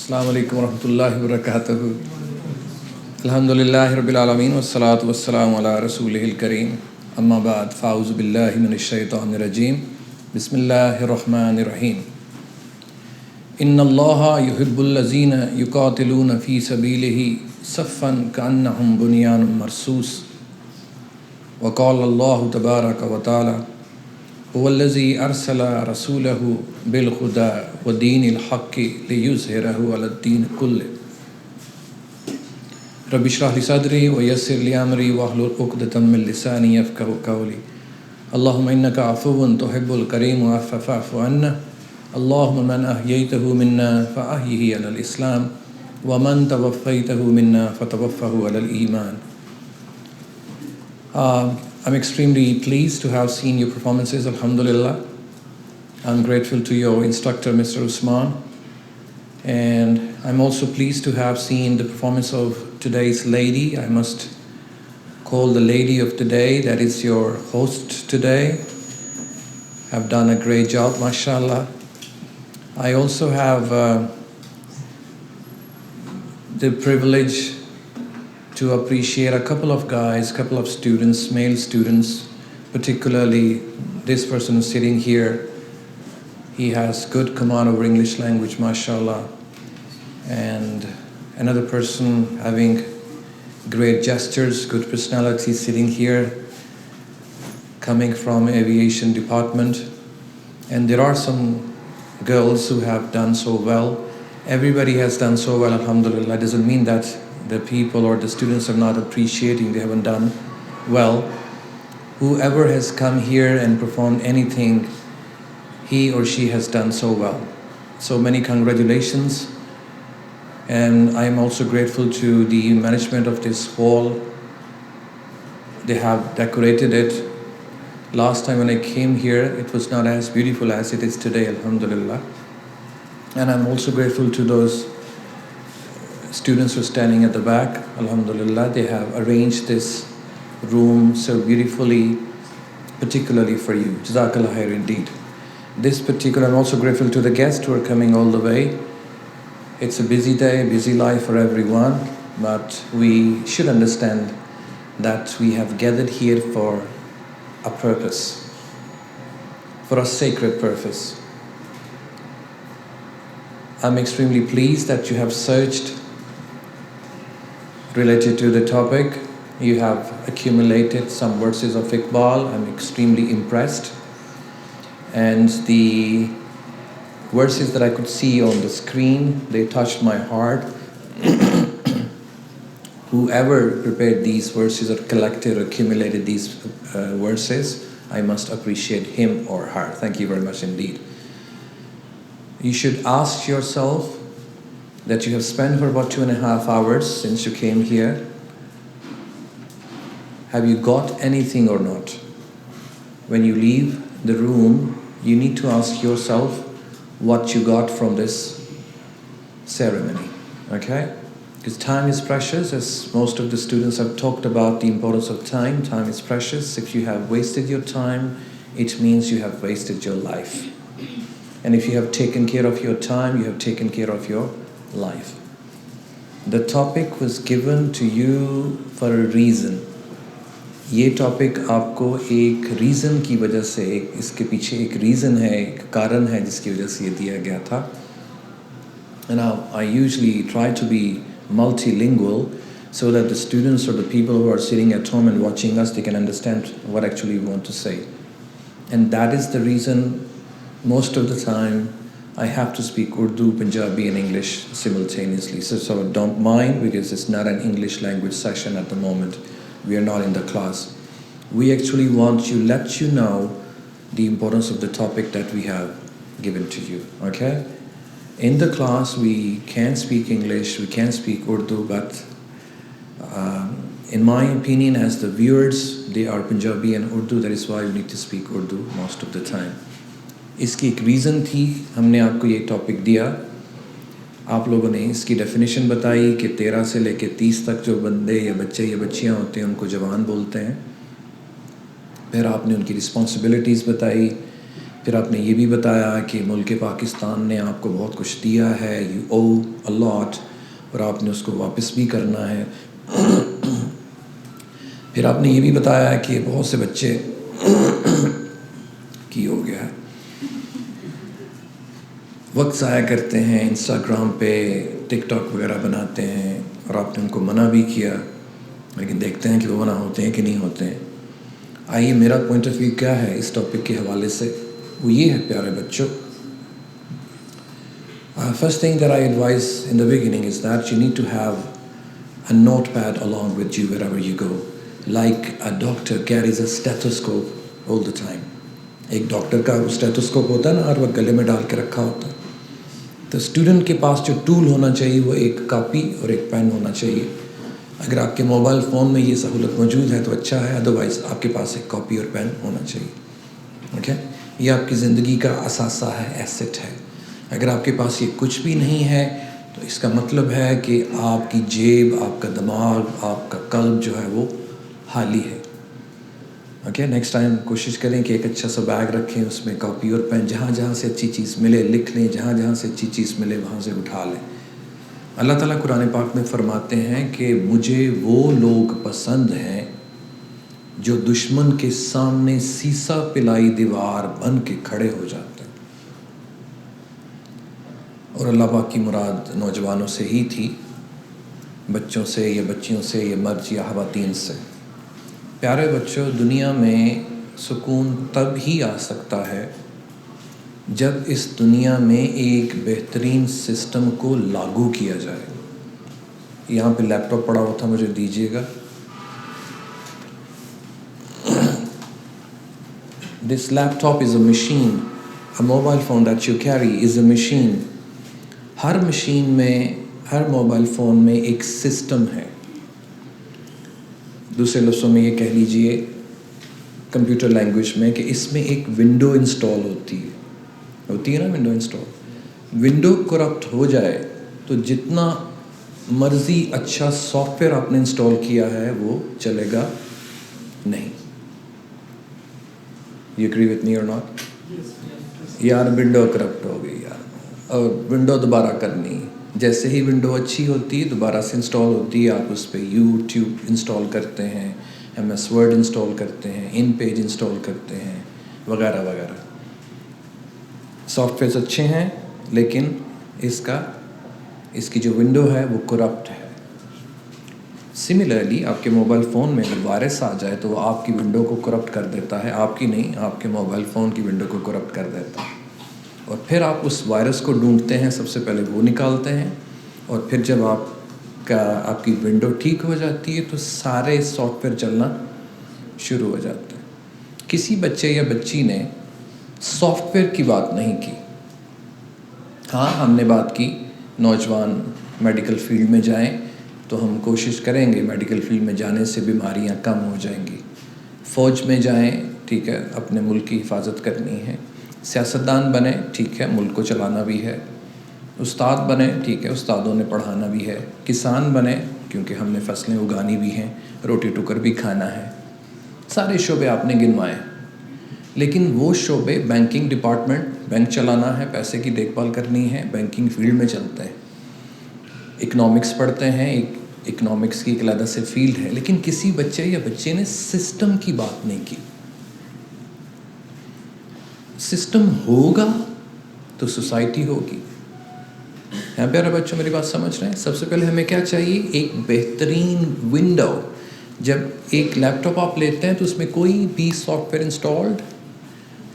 السلام علیکم ورحمۃ اللہ وبرکاتہ. الحمدللہ رب العالمین والصلاة والسلام علی رسولہ الکریم. اما بعد فاعوذ باللہ من الشیطان الرجیم. بسم اللہ الرحمن الرحیم. ان اللہ یحب الذین یقاتلون فی سبیلہ صفا کأنہم بنیان مرصوص. وقال اللہ تبارک و تعالی هو الذی ارسل رسولہ بالہدی ودین الحق لیظہرہ علی الدین کلہ. رب اشرح لی صدری ویسر لی امری واحلل عقدۃ من لسانی یفقہوا قولی. اللہم انک عفو تحب الکریم فاعف عنا. اللہم من احییتہ منا فاحیہ علی الاسلام ومن توفیتہ منا فتوفہ علی الایمان. I'm extremely pleased to have seen your performances, alhamdulillah. I'm grateful to your instructor, Mr. Usman. And I'm also pleased to have seen the performance of today's lady. I must call the lady of today, that is your host today. Have done a great job, mashallah. I also have the privilege to appreciate a couple of guys, couple of students, male students, particularly this person who's sitting here. He has good command over English language, mashallah. And another person having great gestures, good personality, sitting here, coming from aviation department. And there are some girls who have done so well. Everybody has done so well, alhamdulillah. It doesn't mean that the people or the students are not appreciating, they haven't done well. Whoever has come here and performed anything, he or she has done so well. So many congratulations. And I am also grateful to the management of this hall. They have decorated it. Last time when I came here, it was not as beautiful as it is today, alhamdulillah. And I'm also grateful to those students who are standing at the back, alhamdulillah. They have arranged this room so beautifully, particularly for you. Jazakallah khair indeed. I'm also grateful to the guests who are coming all the way. It's a busy day, busy life for everyone, but we should understand that we have gathered here for a purpose, for a sacred purpose. I'm extremely pleased that you have searched related to the topic. You have accumulated some verses of Iqbal. I'm extremely impressed. And the verses that I could see on the screen, they touched my heart. Whoever prepared these verses or collected or accumulated these verses, I must appreciate him or her. Thank you very much indeed. You should ask yourself that you have spent for about 2.5 hours since you came here. Have you got anything or not? When you leave the room, you need to ask yourself what you got from this ceremony. Okay? Because time is precious, as most of the students have talked about the importance of time. Time is precious. If you have wasted your time, it means you have wasted your life. And if you have taken care of your time, you have taken care of your life. The topic was given to you for a reason. یہ topic آپ کو ایک reason کی وجہ سے، اس کے پیچھے ایک ریزن ہے، ایک کارن ہے جس کی وجہ سے یہ دیا گیا تھا. Now I usually try to be multilingual so that the students or the people who are sitting at home and watching us, they can understand what actually we want to say. And that is the reason most of the time I have to speak Urdu, Punjabi and English simultaneously. So don't mind, because it's not an English language session at the moment. We are not in the class. We actually want to let you know the importance of the topic that we have given to you. Okay? In the class we can speak English, we can speak Urdu, but in my opinion, as the viewers, they are Punjabi and Urdu. That is why we need to speak Urdu most of the time. اس کی ایک reason تھی، ہم نے آپ کو یہ topic دیا. آپ لوگوں نے اس کی ڈیفینیشن بتائی کہ 13 سے لے کے 30 تک جو بندے یا بچے یا بچیاں ہوتے ہیں ان کو جوان بولتے ہیں. پھر آپ نے ان کی رسپانسبلٹیز بتائی پھر آپ نے یہ بھی بتایا کہ ملک پاکستان نے آپ کو بہت کچھ دیا ہے, یو او اے لاٹ, اور آپ نے اس کو واپس بھی کرنا ہے. پھر آپ نے یہ بھی بتایا کہ بہت سے بچے کی ہو گیا ہے, وقت ضائع کرتے ہیں انسٹاگرام پہ, ٹک ٹاک وغیرہ بناتے ہیں, اور آپ نے ان کو منع بھی کیا, لیکن دیکھتے ہیں کہ وہ منع ہوتے ہیں کہ نہیں ہوتے ہیں. آئیے میرا پوائنٹ آف ویو کیا ہے اس ٹاپک کے حوالے سے, وہ یہ ہے پیارے بچوں. First thing that I advise in the beginning is that you need to have a notepad along with you wherever you go. Like a doctor carries a stethoscope all the time. ایک doctor کا اسٹیتھوسکوپ ہوتا ہے نا, ہر وقت گلے میں ڈال کے رکھا ہوتا ہے. تو اسٹوڈنٹ کے پاس جو ٹول ہونا چاہیے وہ ایک کاپی اور ایک پین ہونا چاہیے. اگر آپ کے موبائل فون میں یہ سہولت موجود ہے تو اچھا ہے, ادروائز آپ کے پاس ایک کاپی اور پین ہونا چاہیے. اوکے, یہ آپ کی زندگی کا اثاثہ ہے, ایسٹ ہے. اگر آپ کے پاس یہ کچھ بھی نہیں ہے تو اس کا مطلب ہے کہ آپ کی جیب, آپ کا دماغ, آپ کا قلب جو ہے وہ خالی ہے. اوکے, نیکسٹ ٹائم کوشش کریں کہ ایک اچھا سا بیگ رکھیں, اس میں کاپی اور پین, جہاں جہاں سے اچھی چیز ملے لکھ لیں, جہاں جہاں سے اچھی چیز ملے وہاں سے اٹھا لیں. اللہ تعالیٰ قرآن پاک میں فرماتے ہیں کہ مجھے وہ لوگ پسند ہیں جو دشمن کے سامنے سیسا پلائی دیوار بن کے کھڑے ہو جاتے ہیں. اور اللہ پاک کی مراد نوجوانوں سے ہی تھی, بچوں سے یا بچیوں سے یا مرد یا خواتین سے. پیارے بچوں, دنیا میں سکون تب ہی آ سکتا ہے جب اس دنیا میں ایک بہترین سسٹم کو لاگو کیا جائے. یہاں پہ لیپ ٹاپ پڑا ہوا تھا, مجھے دیجیے گا. This laptop is a machine. A mobile phone that you carry is a machine. Hare machine میں, ہر موبائل فون میں ایک سسٹم ہے. دوسرے لفظوں میں یہ کہہ لیجئے کمپیوٹر لینگویج میں کہ اس میں ایک ونڈو انسٹال ہوتی ہے نا, ونڈو انسٹال. ونڈو کرپٹ ہو جائے تو جتنا مرضی اچھا سافٹ ویئر آپ نے انسٹال کیا ہے وہ چلے گا نہیں. You agree with me or not? یار ونڈو کرپٹ ہو گئی یار, اور ونڈو دوبارہ کرنی. جیسے ہی ونڈو اچھی ہوتی ہے دوبارہ سے انسٹال ہوتی ہے, آپ اس پہ یوٹیوب انسٹال کرتے ہیں, ایم ایس ورڈ انسٹال کرتے ہیں, ان پیج انسٹال کرتے ہیں, وغیرہ وغیرہ. سافٹ ویئرس اچھے ہیں لیکن اس کی جو ونڈو ہے وہ کرپٹ ہے. سملرلی آپ کے موبائل فون میں اگر وائرس آ جائے تو وہ آپ کی ونڈو کو کرپٹ کر دیتا ہے, آپ کی نہیں, آپ کے موبائل فون کی ونڈو کو کرپٹ کر دیتا ہے. اور پھر آپ اس وائرس کو ڈھونڈتے ہیں, سب سے پہلے وہ نکالتے ہیں, اور پھر جب آپ کی ونڈو ٹھیک ہو جاتی ہے تو سارے سافٹ ویئر چلنا شروع ہو جاتے ہیں. کسی بچے یا بچی نے سافٹ ویئر کی بات نہیں کی. ہاں, ہم نے بات کی نوجوان میڈیکل فیلڈ میں جائیں تو ہم کوشش کریں گے میڈیکل فیلڈ میں جانے سے بیماریاں کم ہو جائیں گی. فوج میں جائیں, ٹھیک ہے, اپنے ملک کی حفاظت کرنی ہے. سیاستدان بنیں, ٹھیک ہے, ملک کو چلانا بھی ہے. استاد بنیں, ٹھیک ہے, استادوں نے پڑھانا بھی ہے. کسان بنیں کیونکہ ہم نے فصلیں اگانی بھی ہیں, روٹی ٹکر بھی کھانا ہے. سارے شعبے آپ نے گنوائے, لیکن وہ شعبے, بینکنگ ڈپارٹمنٹ, بینک چلانا ہے, پیسے کی دیکھ بھال کرنی ہے, بینکنگ فیلڈ میں چلتے ہیں. اکنامکس پڑھتے ہیں, اکنامکس کی ایک علیحدہ سے فیلڈ ہے, لیکن کسی بچے یا بچے نے سسٹم کی بات نہیں کی. سسٹم ہوگا تو سوسائٹی ہوگی. یہاں پیارے بچوں میری بات سمجھ رہے ہیں؟ سب سے پہلے ہمیں کیا چاہیے؟ ایک بہترین ونڈو. جب ایک لیپ ٹاپ آپ لیتے ہیں تو اس میں کوئی بھی سافٹ ویئر انسٹالڈ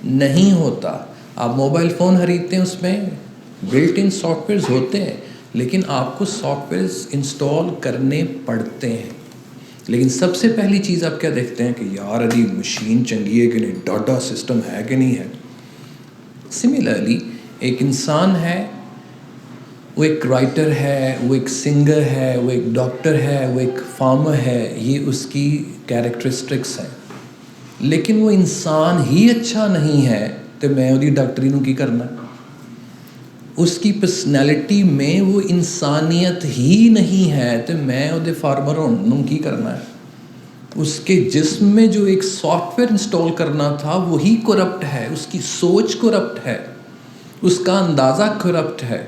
نہیں ہوتا. آپ موبائل فون خریدتے ہیں, اس میں بلٹ ان سافٹ ویئرز ہوتے ہیں, لیکن آپ کو سافٹ ویئرز انسٹال کرنے پڑتے ہیں. لیکن سب سے پہلی چیز آپ کیا دیکھتے ہیں کہ یار علی مشین چنگی ہے کہ نہیں, ڈاٹا سسٹم ہے کہ نہیں ہے. سملرلی ایک انسان ہے, وہ ایک رائٹر ہے, وہ ایک سنگر ہے, وہ ایک ڈاکٹر ہے, وہ ایک فارمر ہے, یہ اس کی کیریکٹرسٹکس ہیں. لیکن وہ انسان ہی اچھا نہیں ہے تو میں وہی ڈاکٹری نوں کی کرنا. اس کی پرسنالٹی میں وہ انسانیت ہی نہیں ہے تو میں وہ فارمر نوں کی کرنا ہے. اس کے جسم میں جو ایک سافٹ ویئر انسٹال کرنا تھا وہی کرپٹ ہے، اس کی سوچ کرپٹ ہے، اس کا اندازہ کرپٹ ہے.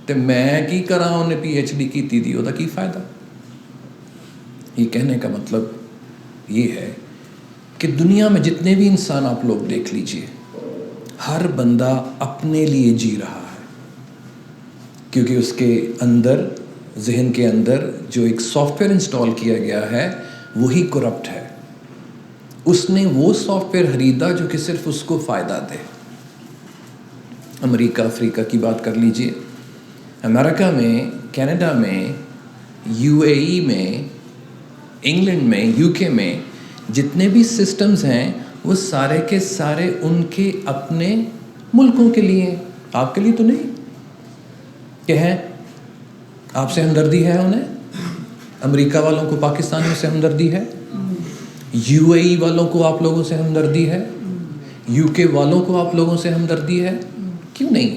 تو میں کی کرا انہیں پی ایچ ڈی کی تھی وہ کی فائدہ. یہ کہنے کا مطلب یہ ہے کہ دنیا میں جتنے بھی انسان آپ لوگ دیکھ لیجئے، ہر بندہ اپنے لیے جی رہا ہے، کیونکہ اس کے اندر، ذہن کے اندر جو ایک سافٹ ویئر انسٹال کیا گیا ہے وہی کرپٹ ہے. اس نے وہ سافٹ ویئر خریدا جو کہ صرف اس کو فائدہ دے. امریکہ افریقہ کی بات کر لیجئے، امریکہ میں، کینیڈا میں، یو اے ای میں، انگلینڈ میں، یو کے میں جتنے بھی سسٹمز ہیں وہ سارے کے سارے ان کے اپنے ملکوں کے لیے ہیں، آپ کے لیے تو نہیں کہ ہے. آپ سے ہمدردی ہے انہیں؟ امریکہ والوں کو پاکستانیوں سے ہمدردی ہے؟ یو اے ای والوں کو آپ لوگوں سے ہمدردی ہے؟ یو کے والوں کو آپ لوگوں سے ہمدردی ہے؟ کیوں نہیں؟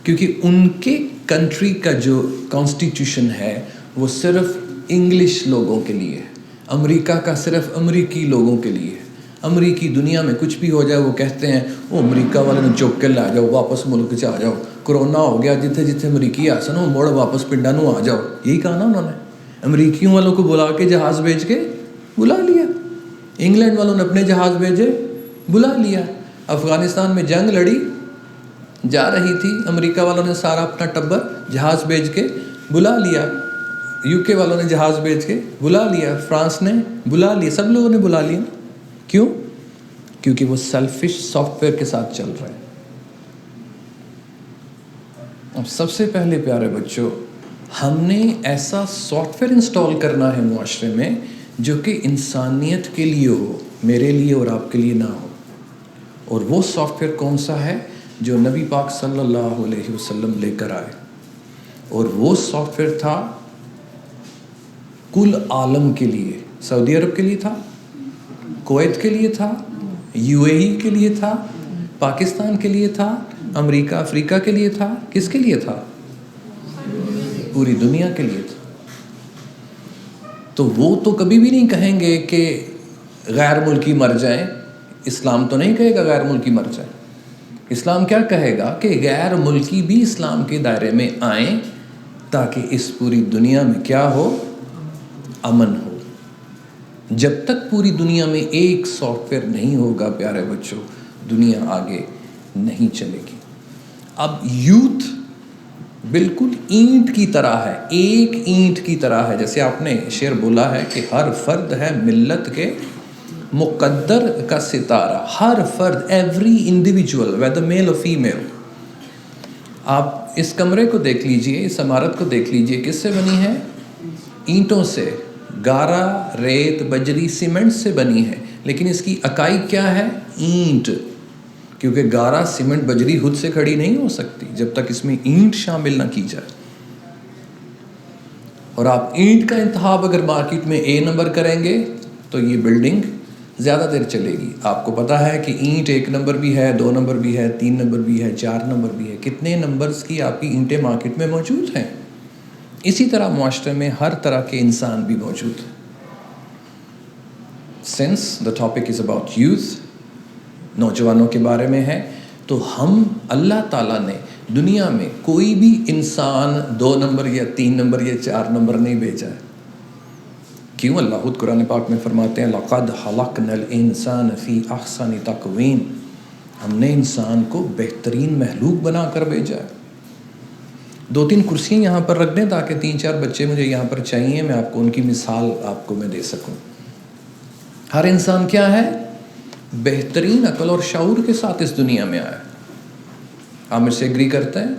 کیونکہ ان کے کنٹری کا جو کانسٹیٹیوشن ہے وہ صرف انگلش لوگوں کے لیے ہے، امریکہ کا صرف امریکی لوگوں کے لیے ہے. امریکی دنیا میں کچھ بھی ہو جائے وہ کہتے ہیں وہ امریکہ والے نے چک کے لا جاؤ، واپس ملک سے آ جاؤ. کرونا ہو گیا، جتھے جتھے امریکی آ سن وہ موڑ واپس پنڈا نو آ جاؤ. یہی کہا نا انہوں نے. امریکیوں والوں کو بلا کے جہاز بھیج کے بلا لیا، انگلینڈ والوں نے اپنے جہاز بھیجے بلا لیا. افغانستان میں جنگ لڑی جا رہی تھی، امریکہ والوں نے سارا اپنا ٹبر جہاز بھیج کے بلا لیا، یو کے والوں نے جہاز بھیج کے بلا لیا، فرانس نے بلا لیا، سب لوگوں نے بلا لیا. کیوں؟ کیونکہ وہ سیلفش سافٹ ویئر کے ساتھ چل رہے ہیں. اب سب سے پہلے پیارے بچوں، ہم نے ایسا سافٹ ویئر انسٹال کرنا ہے معاشرے میں جو کہ انسانیت کے لیے ہو، میرے لیے اور آپ کے لیے نہ ہو. اور وہ سافٹ ویئر کون سا ہے؟ جو نبی پاک صلی اللہ علیہ وسلم لے کر آئے. اور وہ سافٹ ویئر تھا کل عالم کے لیے. سعودی عرب کے لیے تھا، کویت کے لیے تھا، یو اے ای کے لیے تھا، پاکستان کے لیے تھا، امریکہ افریقہ کے لیے تھا. کس کے لیے تھا؟ پوری دنیا کے لیے تھا. تو وہ تو کبھی بھی نہیں کہیں گے کہ غیر ملکی مر جائیں. اسلام تو نہیں کہے گا غیر ملکی مر جائیں. اسلام کیا کہے گا کہ غیر ملکی بھی اسلام کے دائرے میں آئیں تاکہ اس پوری دنیا میں کیا ہو؟ امن ہو. جب تک پوری دنیا میں ایک سافٹ ویئر نہیں ہوگا پیارے بچوں، دنیا آگے نہیں چلے گی. اب یوتھ بالکل اینٹ کی طرح ہے، ایک اینٹ کی طرح ہے. جیسے آپ نے شعر بولا ہے کہ ہر فرد ہے ملت کے مقدر کا ستارہ. ہر فرد، ایوری انڈیویجول ویدر میل اور فیمیل. آپ اس کمرے کو دیکھ لیجئے، اس عمارت کو دیکھ لیجئے، کس سے بنی ہے؟ اینٹوں سے، گارا، ریت، بجری، سیمنٹ سے بنی ہے. لیکن اس کی اکائی کیا ہے؟ اینٹ. کیونکہ گارا، سیمنٹ، بجری خود سے کھڑی نہیں ہو سکتی جب تک اس میں اینٹ شامل نہ کی جائے. اور آپ اینٹ کا انتخاب اگر مارکیٹ میں اے نمبر کریں گے تو یہ بلڈنگ زیادہ دیر چلے گی. آپ کو پتا ہے کہ اینٹ 1 نمبر بھی ہے، 2 نمبر بھی ہے، 3 نمبر بھی ہے، 4 نمبر بھی ہے. کتنے نمبرز کی آپ کی اینٹیں مارکیٹ میں موجود ہیں. اسی طرح معاشرے میں ہر طرح کے انسان بھی موجود ہیں. Since the topic is about youth، نوجوانوں کے بارے میں ہے، تو ہم اللہ تعالیٰ نے دنیا میں کوئی بھی انسان 2 نمبر یا 3 نمبر یا 4 نمبر نہیں بھیجا ہے. کیوں؟ اللہ خود قرآن پاک میں فرماتے ہیں لَقَدْ خَلَقْنَا الْإِنسَانَ فِي أَحْسَنِ تَقْوِيمٍ. ہم نے انسان کو بہترین مخلوق بنا کر بھیجا ہے. 2-3 کرسیاں یہاں پر رکھ دیں تاکہ 3-4 بچے مجھے یہاں پر چاہیے، میں آپ کو ان کی مثال آپ کو میں دے سکوں. ہر انسان کیا ہے؟ بہترین عقل اور شعور کے ساتھ اس دنیا میں آیا. آپ مجھ سے ایگری کرتے ہیں؟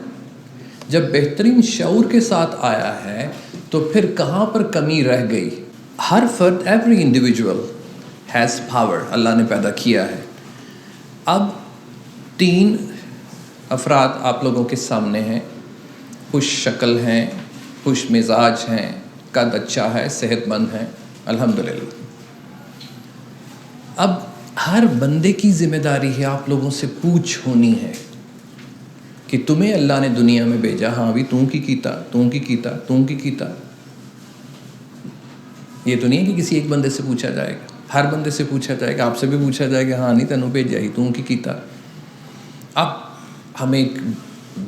جب بہترین شعور کے ساتھ آیا ہے تو پھر کہاں پر کمی رہ گئی؟ ہر فرد، ایوری انڈیویجول ہیز پاور، اللہ نے پیدا کیا ہے. اب 3 افراد آپ لوگوں کے سامنے ہیں، خوش شکل ہیں، خوش مزاج ہیں، قد اچھا ہے، صحت مند ہیں، الحمدللہ. اب ہر بندے کی ذمہ داری ہے آپ لوگوں سے پوچھ ہونی ہے کہ تمہیں اللہ نے دنیا میں بھیجا، ہاں بھی توں کی کیتا. یہ تو نہیں ہے کہ کسی ایک بندے سے پوچھا جائے گا, ہر بندے سے پوچھا جائے گا, آپ سے بھی پوچھا جائے گا ہاں نہیں تینوں بھیجا ہی تو کی کیتا. اب ہم ایک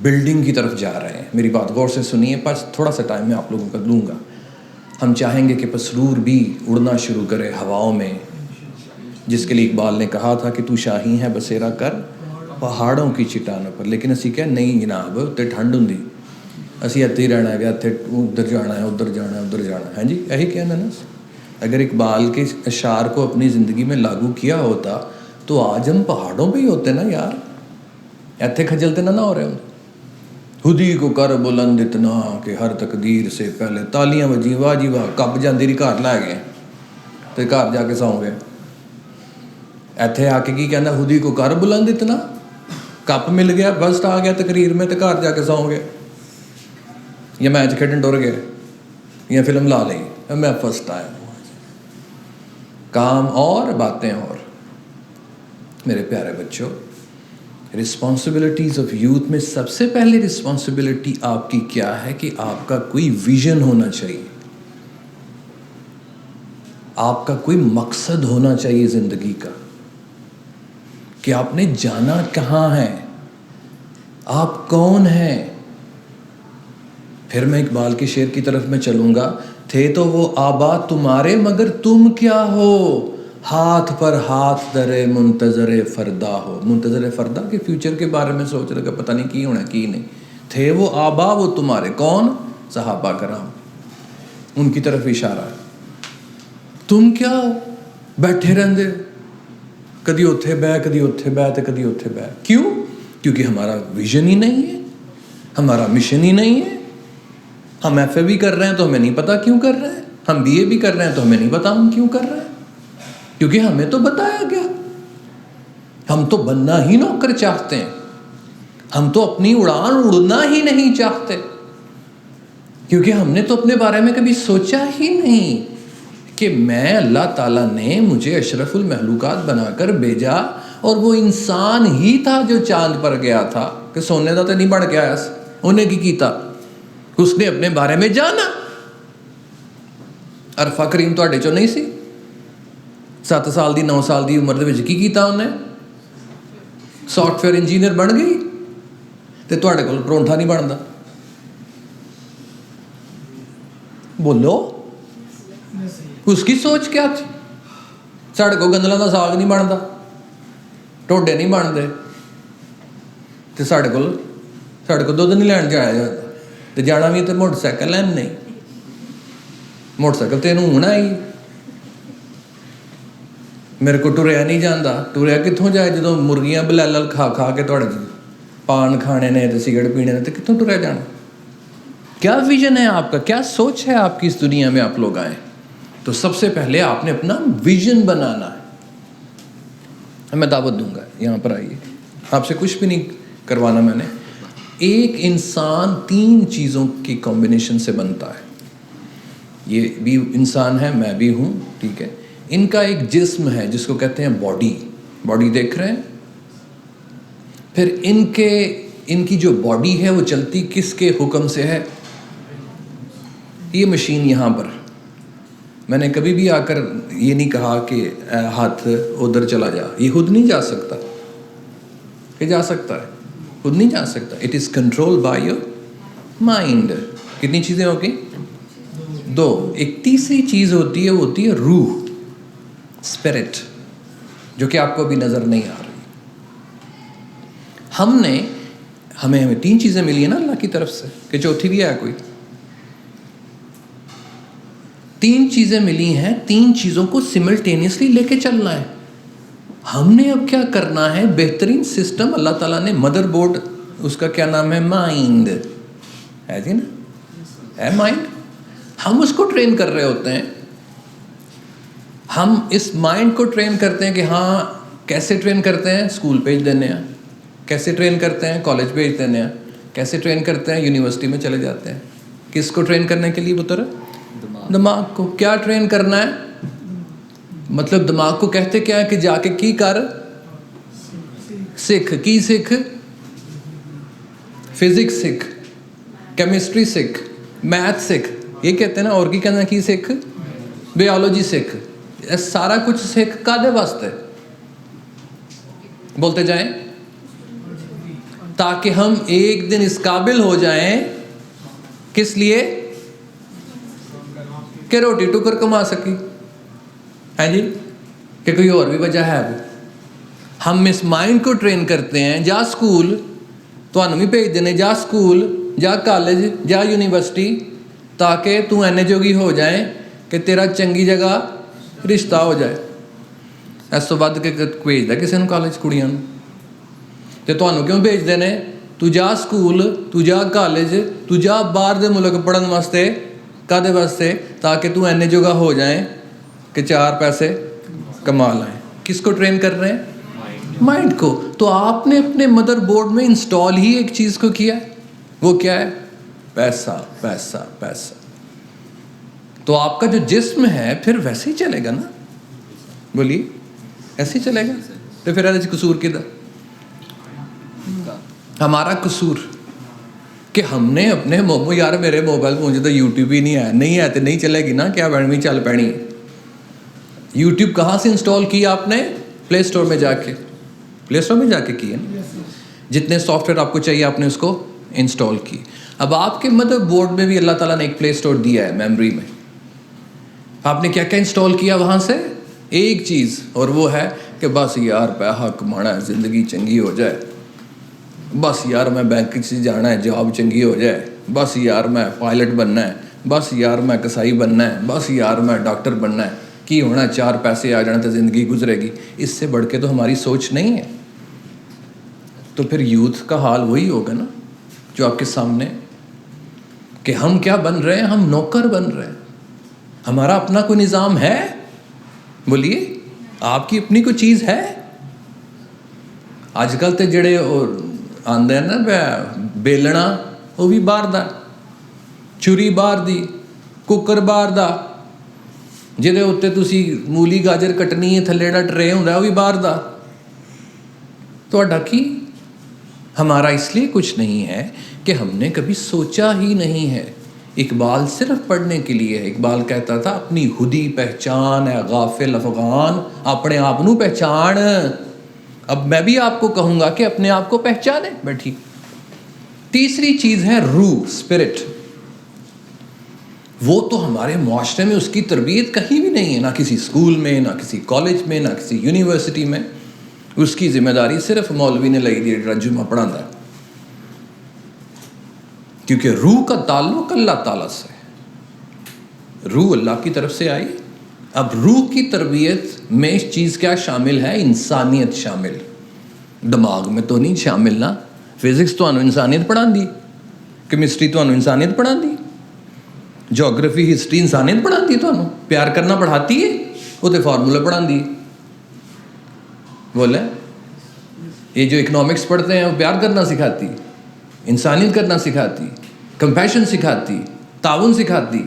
بلڈنگ کی طرف جا رہے ہیں, میری بات غور سے سنیے, بس تھوڑا سا ٹائم میں آپ لوگوں کا دوں گا. ہم چاہیں گے کہ مسرور بھی اڑنا شروع کرے ہواؤں میں, جس کے لیے اقبال نے کہا تھا کہ تو شاہی ہے بسیرا کر پہاڑوں کی چٹانوں پر, لیکن اسی کہ نہیں جناب تے ٹھنڈ ہوں, اسی اتنے ہی رہنا ہے, اتنے ادھر جانا ہے, ادھر جانا ہے, ادھر جانا ہے. جی یہی کہنا نا. اگر اقبال کے اشعار کو اپنی زندگی میں لاگو کیا ہوتا تو آج ہم پہاڑوں پہ ہی ہوتے نا یار, ایتھے کھجلتے نہ ہو رہے ہوں. خودی کو کر بلند اتنا کہ ہر تقدیر سے پہلے تالیاں بجیں, واہ جی واہ, کب جاندی ری گھر لے گئے تو گھر جا کے سو گئے. ایتھے آ کے کی کہنا, خودی کو کر بلند اتنا, کپ مل گیا, فسٹ آ گیا تقریر میں, تو گھر جا کے سو گئے, یا میچ کھیڈن ٹر گئے, یا فلم لا لی میں فسٹ آیا. کام اور باتیں اور. میرے پیارے بچوں, رسپانسبلٹیز آف یوتھ میں سب سے پہلے رسپانسبلٹی آپ کی کیا ہے کہ آپ کا کوئی ویژن ہونا چاہیے, آپ کا کوئی مقصد ہونا چاہیے زندگی کا, کہ آپ نے جانا کہاں ہے, آپ کون ہیں. پھر میں اقبال کے شعر کی طرف میں چلوں گا. تھے تو وہ آبا تمہارے مگر تم کیا ہو, ہاتھ پر ہاتھ درے منتظر فردا ہو. منتظر فردا کے فیوچر کے بارے میں سوچ رہے کہ پتہ نہیں کی ہونا کی نہیں. تھے وہ آبا وہ تمہارے, کون؟ صحابہ کرام, ان کی طرف اشارہ ہے. تم کیا ہو, بیٹھے رہندے, کدی اتھے بہ کدی اتھے بہ تو کدی اتھے بہ. کیوں؟ کیونکہ ہمارا ویژن ہی نہیں ہے, ہمارا مشن ہی نہیں ہے. ہم ایف اے بھی کر رہے ہیں تو ہمیں نہیں پتا کیوں کر رہے ہیں, ہم بی اے بھی کر رہے ہیں تو ہمیں نہیں پتا ہم کیوں کر رہے ہیں, کیونکہ ہمیں تو بتایا گیا. ہم تو بننا ہی نوکر چاہتے ہیں, ہم تو اپنی اڑان اڑنا ہی نہیں چاہتے, کیونکہ ہم نے تو اپنے بارے میں کبھی سوچا ہی نہیں کہ میں اللہ تعالیٰ نے مجھے اشرف المخلوقات بنا کر بھیجا, اور وہ انسان ہی تھا جو چاند پر گیا تھا, کہ سونے کا تو نہیں بن کے آیا, انہیں کی کیتا, اس نے اپنے بارے میں جانا. عرفہ کریم تو چو نہیں سی, 7 سال دی 9 سال دی عمر دے وچ کی کیتا انہیں, سافٹ ویئر انجینئر بن گئی, تے تواڈے کول پرونٹھا نہیں بنتا. بولو, اس کی سوچ کیا تھی؟ ساڈے کو گندلاں دا ساگ نہیں بنتا, ٹوڈے نہیں بنتے, تے ساڈے کو دودھ نہیں لین جایا جاتا, تے جانا بھی تے موٹر سائیکل لین نہیں, موٹر سائیکل تے ہونا ہی. میرے کو ٹریا نہیں جاتا, ٹریا کتوں جائے جدوں مرغیاں بلال کھا کھا کے تھوڑے پان کھانے نے تے سگرٹ پینے نے, تے کتوں ٹریا جانا. کیا ویژن ہے آپ کا, کیا سوچ ہے آپ کی اس دنیا میں آپ لوگ آئے؟ تو سب سے پہلے آپ نے اپنا ویژن بنانا ہے. میں دعوت دوں گا, یہاں پر آئیے, آپ سے کچھ بھی نہیں کروانا میں نے. ایک انسان 3 چیزوں کی کمبینیشن سے بنتا ہے. یہ بھی انسان ہے, میں بھی ہوں, ٹھیک ہے. ان کا ایک جسم ہے جس کو کہتے ہیں باڈی دیکھ رہے ہیں. پھر ان کی جو باڈی ہے وہ چلتی کس کے حکم سے ہے؟ یہ مشین یہاں پر, میں نے کبھی بھی آ کر یہ نہیں کہا کہ ہاتھ ادھر چلا جا, یہ خود نہیں جا سکتا. کہ جا سکتا ہے؟ خود نہیں جا سکتا. It is control by your mind. کتنی چیزیں ہوگی؟ 2. ایک تیسری چیز ہوتی ہے, وہ ہوتی ہے روح, اسپرٹ, جو کہ آپ کو ابھی نظر نہیں آ رہی. ہمیں 3 چیزیں ملی ہیں نا اللہ کی طرف سے, کہ چوتھی بھی ہے کوئی؟ 3 چیزیں ملی ہیں, 3 چیزوں کو سملٹینیسلی لے کے چلنا ہے. ہم نے اب کیا کرنا ہے؟ بہترین سسٹم اللہ تعالیٰ نے, مدر بورڈ, اس کا کیا نام ہے؟ مائنڈ ہے جی نا, ہے مائنڈ. ہم اس کو ٹرین کر رہے ہوتے ہیں. ہم اس مائنڈ کو ٹرین کرتے ہیں کہ ہاں, کیسے ٹرین کرتے ہیں؟ اسکول بھیج دینے ہیں. کیسے ٹرین کرتے ہیں؟ کالج بھیج دینے ہیں. کیسے ٹرین کرتے ہیں؟ یونیورسٹی میں چلے جاتے ہیں. کس کو ٹرین کرنے کے لیے پتر؟ دماغ کو. کیا ٹرین کرنا ہے؟ مطلب دماغ کو کہتے کیا ہے کہ جا کے کی کر, سیکھ. کی سیکھ؟ فزکس سیکھ, کیمسٹری سیکھ, میتھ سیکھ, یہ کہتے ہیں نا. اور کی کہنا کی سیکھ؟ بیولوجی سکھ, یہ سارا کچھ سکھ کادے واسطے؟ بولتے جائیں, تاکہ ہم ایک دن اس قابل ہو جائیں, کس لیے؟ کہ روٹی ٹکر کما سکی. ہے جی, کہ کوئی اور بھی وجہ ہے؟ ہم اس مائنڈ کو ٹرین کرتے ہیں, جا سکول, تو بھی بھیج دینے, جا سکول, جا کالج, جا یونیورسٹی, تاکہ تو اینے جوگی ہو جائیں کہ تیرا چنگی جگہ رشتہ ہو جائے. اس تو بعد کہ بھیجتا کسی نے کالج کڑیاں تو تمہیں کیوں بھیج دینے؟ تو جا سکول, تو جا کالج, تو جا باہر دے ملک پڑھن واسطے. کدے واسطے؟ تاکہ تو اینے جگہ ہو جائیں کہ 4 پیسے کما لائیں. کس کو ٹرین کر رہے ہیں؟ مائنڈ کو. تو آپ نے اپنے مدر بورڈ میں انسٹال ہی ایک چیز کو کیا ہے, وہ کیا ہے؟ پیسہ, پیسہ, پیسہ. تو آپ کا جو جسم ہے پھر ویسے ہی چلے گا نا. بولیے, ایسے ہی چلے گا. تو پھر قصور کدھر؟ ہمارا قصور کہ ہم نے اپنے یار میرے موبائل پہ مجھے تو یوٹیوب ہی نہیں ہے. نہیں ہے تو نہیں چلے گی نا, کیا بڑھنی چل پینی ہے. یوٹیوب کہاں سے انسٹال کیا آپ نے؟ پلے اسٹور میں جا کے. پلے اسٹور میں جا کے کیا, جتنے سافٹ ویئر آپ کو چاہیے آپ نے اس کو انسٹال کی. اب آپ کے مدر بورڈ میں بھی اللہ تعالیٰ نے ایک پلے اسٹور دیا ہے میموری میں. آپ نے کیا کیا انسٹال کیا وہاں سے؟ ایک چیز, اور وہ ہے کہ بس یار پیسہ کمانا ہے, زندگی چنگی ہو جائے. بس یار میں بینک سے جانا ہے, جاب چنگی ہو جائے. بس یار میں پائلٹ بننا ہے. بس یار میں کسائی بننا ہے. بس یار میں ڈاکٹر بننا ہے. کی ہونا 4 پیسے آ جانا تو زندگی گزرے گی. اس سے بڑھ کے تو ہماری سوچ نہیں ہے. تو پھر یوتھ کا حال وہی ہوگا نا جو آپ کے سامنے, کہ ہم کیا بن رہے ہیں؟ ہم نوکر بن رہے ہیں. ہمارا اپنا کوئی نظام ہے؟ بولیے, آپ کی اپنی کوئی چیز ہے؟ آج کل تو جڑے آندے ہیں نا بیلنا, وہ بھی باہر دا, چوری باہر دی, کوکر باہر دا, جہدے اتنے تسی مولی گاجر کٹنی ہے, تھلے جڑا ٹرے ہوندا وہ بھی باہر دا. تہاڈا کی؟ ہمارا اس لیے کچھ نہیں ہے کہ ہم نے کبھی سوچا ہی نہیں ہے. اقبال صرف پڑھنے کے لیے ہے. اقبال کہتا تھا اپنی خودی پہچان ہے غافل افغان, اپنے آپ نو پہچان. اب میں بھی آپ کو کہوں گا کہ اپنے آپ کو پہچانیں. بیٹھی. تیسری چیز ہے روح, اسپرٹ. وہ تو ہمارے معاشرے میں اس کی تربیت کہیں بھی نہیں ہے, نہ کسی اسکول میں, نہ کسی کالج میں, نہ کسی یونیورسٹی میں. اس کی ذمہ داری صرف مولوی نے لئی دی جمعہ پڑھاتا ہے, کیونکہ روح کا تعلق اللہ تعالیٰ سے. روح اللہ کی طرف سے آئی. اب روح کی تربیت میں اس چیز کیا شامل ہے؟ انسانیت شامل. دماغ میں تو نہیں شامل نا. فزکس تو انسانیت پڑھا دی, کیمسٹری تو انسانیت پڑھا دی, جیوگرافی ہسٹری انسانیت پڑھا دی, تو پیار کرنا پڑھاتی ہے, وہ تو فارمولہ پڑھا دی. بولے, یہ جو اکنامکس پڑھتے ہیں وہ پیار کرنا سکھاتی, انسانیت کرنا سکھاتی, کمپیشن سکھاتی, تعاون سکھاتی.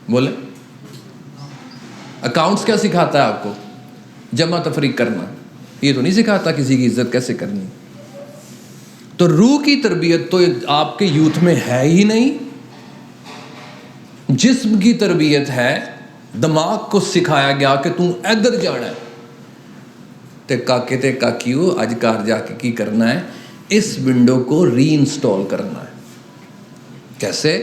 بولے, اکاؤنٹس کیا سکھاتا ہے آپ کو؟ جمع تفریق کرنا. یہ تو نہیں سکھاتا کسی کی عزت کیسے کرنی. تو روح کی تربیت تو آپ کے یوتھ میں ہے ہی نہیں. جسم کی تربیت ہے. دماغ کو سکھایا گیا کہ تم ادھر جانا ہے, تے کاکے تے کاکیو اج گھر جا کے کی کرنا ہے؟ اس ونڈو کو ری انسٹال کرنا ہے. کیسے؟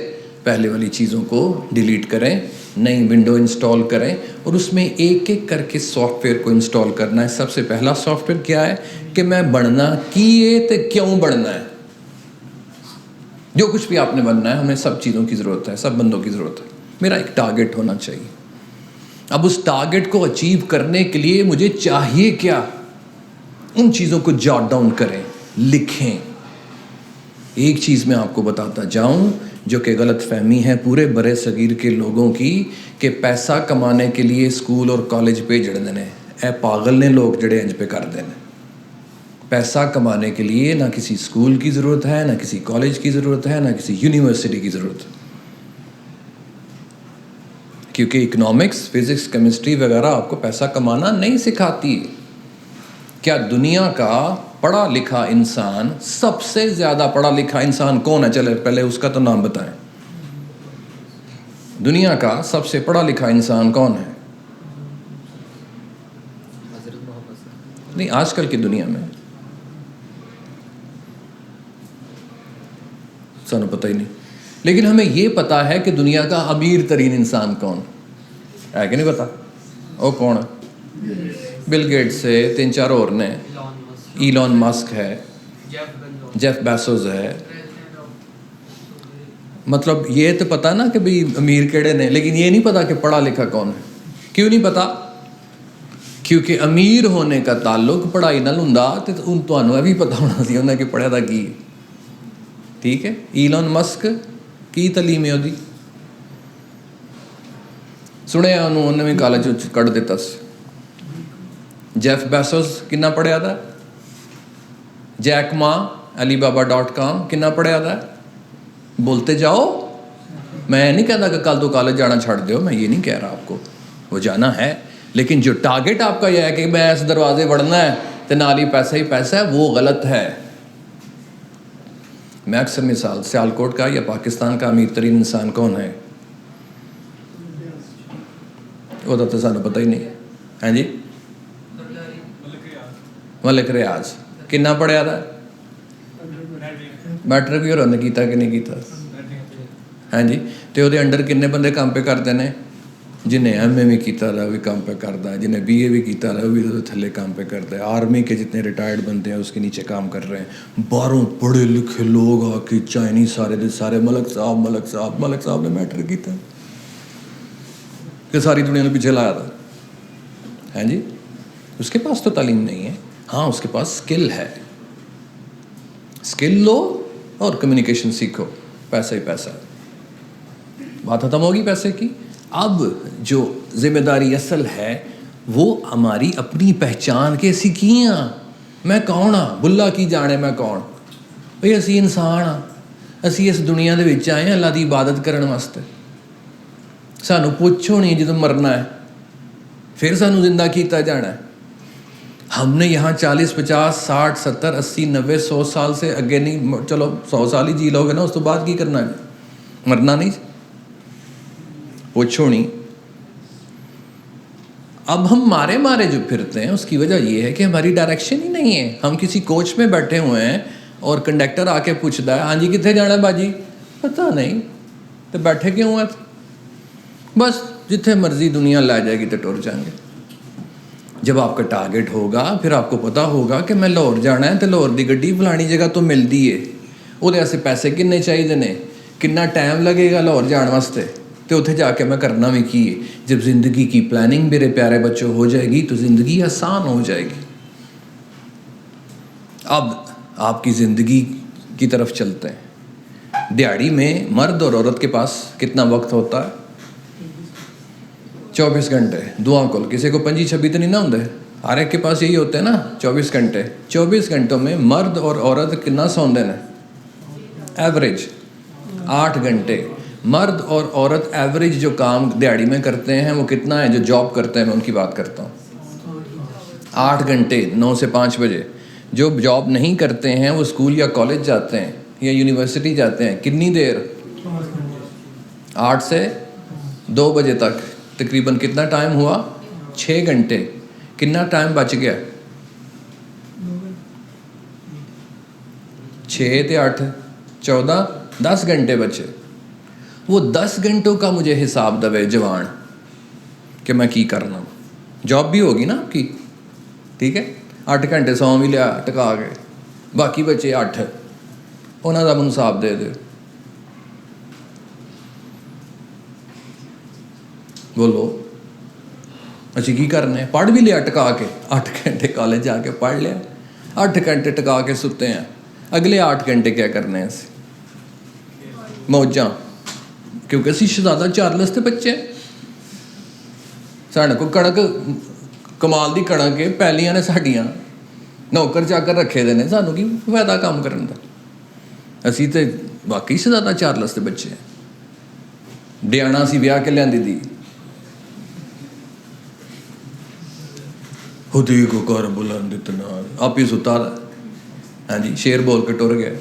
پہلے والی چیزوں کو ڈیلیٹ کریں, نئی ونڈو انسٹال کریں, اور اس میں ایک ایک کر کے سافٹ ویئر کو انسٹال کرنا ہے. سب سے پہلا سافٹ ویئر کیا ہے کہ میں بڑھنا کیے تے کیوں بڑھنا ہے. جو کچھ بھی آپ نے بننا ہے, ہمیں سب چیزوں کی ضرورت ہے, سب بندوں کی ضرورت ہے. میرا ایک ٹارگٹ ہونا چاہیے. اب اس ٹارگٹ کو اچیو کرنے کے لیے مجھے چاہیے کیا؟ ان چیزوں کو جاٹ ڈاؤن کریں, لکھیں. ایک چیز میں آپ کو بتاتا جاؤں جو کہ غلط فہمی ہے پورے برے صغیر کے لوگوں کی, کہ پیسہ کمانے کے لیے اسکول اور کالج پہ جڑ دینے. اے پاگل نے لوگ جڑے انج پہ کر دینے. پیسہ کمانے کے لیے نہ کسی اسکول کی ضرورت ہے, نہ کسی کالج کی ضرورت ہے, نہ کسی یونیورسٹی کی ضرورت ہے. کیونکہ اکنامکس, فزکس, کیمسٹری وغیرہ آپ کو پیسہ کمانا نہیں سکھاتی. کیا دنیا کا پڑھا لکھا انسان, سب سے زیادہ پڑھا لکھا انسان کون ہے؟ چلے پہلے اس کا تو نام بتائیں. دنیا کا سب سے پڑھا لکھا انسان کون ہے؟ نہیں، آج کل کی دنیا میں سانو پتہ ہی نہیں، لیکن ہمیں یہ پتا ہے کہ دنیا کا امیر ترین انسان کون ہے کہ نہیں پتا؟ وہ کون ہے؟ بل گیٹس ہے، 3-4 اور نے، ایلون مسک ہے، جیف بیسوس ہے. مطلب یہ تو پتا نا کہ بھئی امیر کیڑے نے، لیکن یہ نہیں پتا کہ پڑھا لکھا کون ہے. کیوں نہیں پتا؟ کیونکہ امیر ہونے کا تعلق پڑھائی نال ہوندا تے تانوں یہ بھی پتا ہونا سی انہاں کہ پڑھیا دا کی. ٹھیک ہے، ایلون مسک کی تعلیم ہے دی؟ سنیا انہوں بھی کالج کٹ دیتا سی. جیف بیسوس کنا پڑھیا تھا؟ جیک ما alibaba.com کنا پڑھیا تھا؟ بولتے جاؤ. میں نہیں کہتا کہ کل تو کالج جانا چھڑ دیو، میں یہ نہیں کہہ رہا آپ کو، وہ جانا ہے، لیکن جو ٹارگٹ آپ کا یہ ہے کہ میں اس دروازے بڑھنا ہے تو نال ہی پیسہ ہے، وہ غلط ہے. میں اکثر مثال سیالکوٹ کا یا پاکستان کا امیر ترین انسان کون ہے؟ وہ تو سانو پتہ ہی نہیں. ہاں جی، ملک ریاض کنا پڑھیا تھا؟ میٹرک بھی انہوں نے کیتا کہ نہیں کیتا؟ ہاں جی. تو وہ انڈر کنے بندے کام پہ کرتے ہیں؟ جنہیں ایم اے بھی کیتا رہا وہ بھی کام پہ کرتا ہے، جنہیں بی اے بھی کیتا رہا وہ بھی تھلے کام پہ کرتا ہے. آرمی کے جتنے ریٹائرڈ بندے ہیں اس کے نیچے کام کر رہے ہیں. باہروں پڑھے لکھے لوگ آ کے چائنیز سارے دے سارے ملک صاحب نے میٹرک کیتا کہ ساری دنیا نے پیچھے لایا تھا. ہاں جی، اس کے پاس تو تعلیم نہیں ہے، ہاں اس کے پاس اسکل ہے. اسکل لو اور کمیونیکیشن سیکھو، پیسہ ہی پیسہ. بات ختم ہوگی پیسے کی. اب جو ذمہ داری اصل ہے وہ ہماری اپنی پہچان کے سیکھیاں. میں کون ہاں؟ بلا کی جانے میں کون؟ بھئی اسی انسان ہاں، اسی اس دنیا دے وچ آئے ہیں اللہ دی عبادت کرن واسطے. سانو پوچھو نہیں جدوں مرنا ہے، پھر سانو زندہ کیتا جانا ہے. ہم نے یہاں 40 50 60 70 80 90 100 سال سے اگے نہیں، چلو 100 سال ہی جی لو گے نا، اس تو بعد کی کرنا ہے؟ مرنا نہیں. پوچھو نہیں. اب ہم مارے جو پھرتے ہیں اس کی وجہ یہ ہے کہ ہماری ڈائریکشن ہی نہیں ہے. ہم کسی کوچ میں بیٹھے ہوئے ہیں اور کنڈکٹر آ کے پوچھتا ہے ہاں جی کتنے جانا ہے باجی؟ پتہ نہیں. تو بیٹھے کیوں ہیں؟ بس جتنے مرضی دنیا لے جائے گی تو ٹر جائیں گے. جب آپ کا ٹارگٹ ہوگا پھر آپ کو پتہ ہوگا کہ میں لاہور جانا ہے تو لاہور دی گڈی فلانی جگہ تو ملتی ہے، وہ واسطے پیسے کنے چاہیے نے، کنا ٹائم لگے گا لاہور جان واسطے، تو اتنے جا کے میں کرنا بھی کی ہے. جب زندگی کی پلاننگ میرے پیارے بچوں ہو جائے گی تو زندگی آسان ہو جائے گی. اب آپ کی زندگی کی طرف چلتے ہیں. دیہڑی میں مرد اور عورت کے پاس کتنا وقت ہوتا ہے؟ 24 گھنٹے. دعا کل کسی کو 25-26 تو نہیں نہ ہوتے، ہر ایک کے پاس یہی ہوتے ہیں نا 24 گھنٹے. 24 گھنٹوں میں مرد اور عورت کتنا سوندے ہیں؟ ایوریج 8 گھنٹے. مرد اور عورت ایوریج جو کام دیہڑی میں کرتے ہیں وہ کتنا ہے؟ جو جاب کرتے ہیں میں ان کی بات کرتا ہوں. 8 گھنٹے 9 سے 5 بجے. جو جاب نہیں کرتے ہیں وہ اسکول یا کالج جاتے ہیں یا یونیورسٹی جاتے ہیں، کتنی دیر؟ 8 سے 2 بجے تک. تقریباً کتنا ٹائم ہوا؟ 6 گھنٹے. کتنا ٹائم بچ گیا؟ 6 تے 8 14 10 گھنٹے بچے. وہ 10 گھنٹوں کا مجھے حساب دوے جوان کہ میں کی کرنا. جاب بھی ہوگی نا آپ کی، ٹھیک ہے، 8 گھنٹے سو بھی لیا ٹکا کے، باقی بچے 8 انہوں کا منصاب دے دو. بولو اچھی کی کرنا ہے؟ پڑھ بھی لیا ٹکا کے، 8 گھنٹے کالج جا کے پڑھ لیا، 8 گھنٹے ٹکا کے ستے ہیں. اگلے 8 گھنٹے کیا کرنے ہیں؟ موجاں. کیونکہ اسی شہزادہ چارلس کے بچے ساڑھے کو کڑک کمال دی کڑک کے پہلیاں نے ساڑیاں نوکر چاکر رکھے دے نے، سانوں کی فائدہ کام کرن دا. اسی تے باقی شہزادہ چارلس کے بچے ہیں. ڈیانا سی بیاہ کے لیاندی دی، خودی کو کر بلند اتنا، آپ ہی ستا رہا. ہاں جی، شیر بول کے ٹر گئے.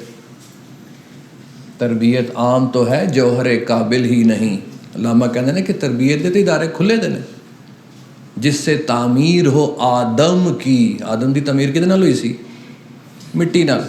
تربیت عام تو ہے جوہر قابل ہی نہیں. ਲਾਮਾ ਕਹਿੰਦੇ ਨੇ ਕਿ ਤਰਬੀਅਤ ਦੇ ਤੇ ਇਦਾਰੇ ਖੁੱਲ੍ਹੇ ਦੇ ਨੇ, ਜਿਸ ਸੇ ਤਾਮੀਰ ਹੋ ਆਦਮ ਕੀ। ਆਦਮ ਦੀ ਤਾਮੀਰ ਕਿਹਦੇ ਨਾਲ ਹੋਈ ਸੀ? ਮਿੱਟੀ ਨਾਲ।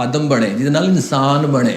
ਆਦਮ ਬਣੇ, ਜਿਹਦੇ ਨਾਲ ਇਨਸਾਨ ਬਣੇ।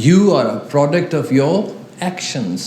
You are a product of your actions।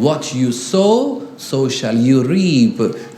What you sow, so shall you reap।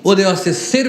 ਉਹਦੇ ਵਾਸਤੇ ਸਿਰ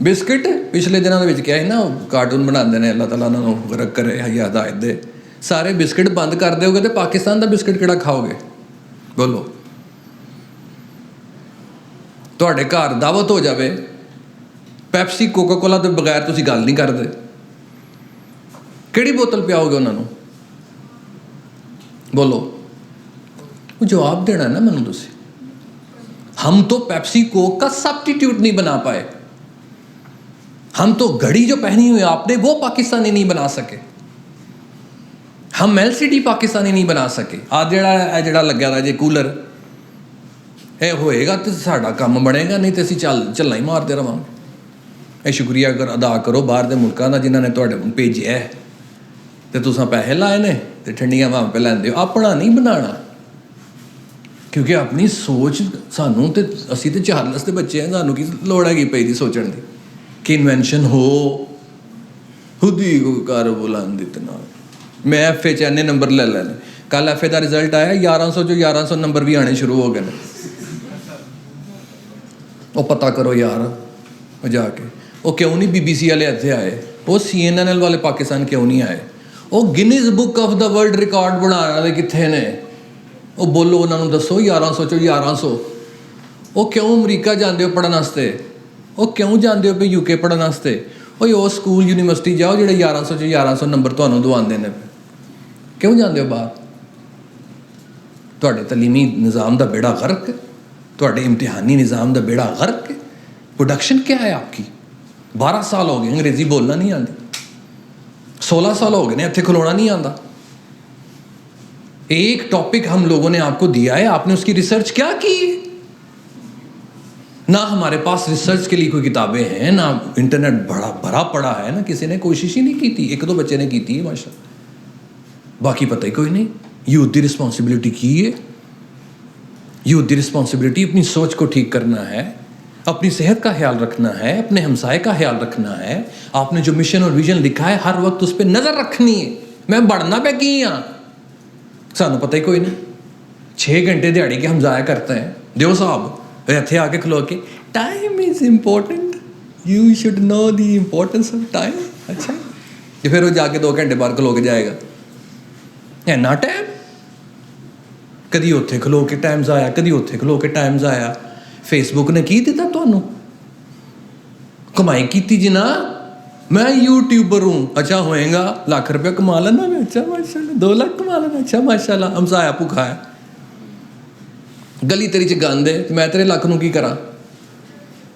ਬਿਸਕਿਟ ਪਿਛਲੇ ਦਿਨਾਂ ਦੇ ਵਿੱਚ ਕਿਹਾ ਸੀ ਨਾ, ਕਾਰਟੂਨ ਬਣਾਉਂਦੇ ਨੇ, ਅੱਲਾਹ ਤਾਲਾ ਉਹਨਾਂ ਨੂੰ ਵਰਕ ਕਰੇ ਜਾਂ ਹਦਾਇਤ ਦੇ, ਸਾਰੇ ਬਿਸਕਿਟ ਬੰਦ ਕਰ ਦਿਓਗੇ ਤੇ ਪਾਕਿਸਤਾਨ ਦਾ ਬਿਸਕਿਟ ਕਿਹੜਾ ਖਾਓਗੇ? ਬੋਲੋ। ਤੁਹਾਡੇ ਘਰ ਦਾਵਤ ਹੋ ਜਾਵੇ, ਪੈਪਸੀ ਕੋਕਾ ਕੋਲਾ ਤੋਂ ਬਗੈਰ ਤੁਸੀਂ ਗੱਲ ਨਹੀਂ ਕਰਦੇ, ਕਿਹੜੀ ਬੋਤਲ ਪਿਆਓਗੇ ਉਹਨਾਂ ਨੂੰ? ਬੋਲੋ। ਉਹ ਜਵਾਬ ਦੇਣਾ ਨਾ ਮੈਨੂੰ ਤੁਸੀਂ। ہم تو پیپسی کوک کا سبسٹیٹیوٹ نہیں بنا پائے, ہم تو گھڑی جو پہنی ہوئی آپ نے وہ پاکستانی نہیں بنا سکے, ہم LCD پاکستانی نہیں بنا سکے. آج جڑا لگیا رہا جی کولر, یہ ہوئے گا تو ساڈا کام بنے گا, نہیں تو اسی چلنا ہی مارتے رہاں. یہ شکریہ اگر ادا کرو باہر دے ملکاں دا جنہاں نے تواڈے بھیجیا ہے تے تساں پیسے لائے نے تے ٹھنڈیاں وہاں پہ لیندے ہو. اپنا نہیں بنانا, کیونکہ اپنی سوچ سانوں تے اسی تے چارلس دے بچے ہیں, سانوں کی لوڑ ہے پئی دی سوچن دی کہ انوینشن ہو خود ہی کو کار بلان دیتنا. میں FA چ اینے نمبر لے لینے, کل FA دا رزلٹ آیا 1100 جو 1100 نمبر بھی آنے شروع ہو گئے نے. وہ پتہ کرو یار جا کے, وہ کیوں نہیں BBC والے اتنے آئے, وہ CNN والے پاکستان کیوں نہیں آئے, وہ Guinness book of the world record بنا والے کتنے نے؟ وہ بولو انہوں نے دسو 1100 چو 1100. وہ کیوں امریکہ جاندے ہو پڑھن واسطے, وہ کیوں جاندے ہو پہ UK پڑھن واسطے؟ وہ سکول یونیورسٹی جاؤ جڑے 1100 چو 1100 نمبر تمہیں دواندے نے, کیوں جاندے ہو باہر؟ تواڈے تعلیمی نظام دا بیڑا غرق ہے, تواڈے امتحانی نظام دا بیڑا غرق ہے. پروڈکشن کیا ہے آپ کی؟ 12 سال ہو گئے انگریزی بولنا نہیں آتی, 16 سال ہو گئے نے اتنے کھلونا نہیں آتا. ایک ٹاپک ہم لوگوں نے آپ کو دیا ہے, آپ نے اس کی ریسرچ کیا کی؟ نہ ہمارے پاس ریسرچ کے لیے کوئی کتابیں ہیں, نہ انٹرنیٹ بھرا پڑا ہے, نہ کسی نے کوشش ہی نہیں کی تھی. 1-2 بچے نے کی تھی ماشاء اللہ, باقی پتہ ہی کوئی نہیں. یوتھ دی رسپانسبلٹی کی ہے, یوتھ دی رسپانسبلٹی اپنی سوچ کو ٹھیک کرنا ہے, اپنی صحت کا خیال رکھنا ہے, اپنے ہمسائے کا خیال رکھنا ہے. آپ نے جو مشن اور ویژن لکھا ہے ہر وقت اس پہ نظر رکھنی ہے. میں بڑھنا پہ کی ہاں, سانوں پتہ ہی کوئی نہیں. 6 گھنٹے دیہڑی کے ہم ضائع کرتے ہیں. دیو صاحب اتنے آ کے کھلو کے time is important, you should know the importance of time. اچھا کہ پھر وہ جا کے 2 گھنٹے بعد کھلو کے جائے گا, اینا ٹائم کدی اتنے کھلو کے ٹائم ضائع, کدی اتنے کھلو کے ٹائم ضائع. فیس بک نے کی دیتا تمہیں کمائی کیتی جی نا, میں یوٹیوبر ہوں, اچھا ہوئے گا لاکھ روپیہ کما لینا میں, اچھا ماشاء اللہ 2 لاکھ کما لینا, اچھا ماشاء اللہ. ہم ضائع بھوکھا ہے گلی تیری چ گاندے, میں تیرے لاکھ نو کی کرا؟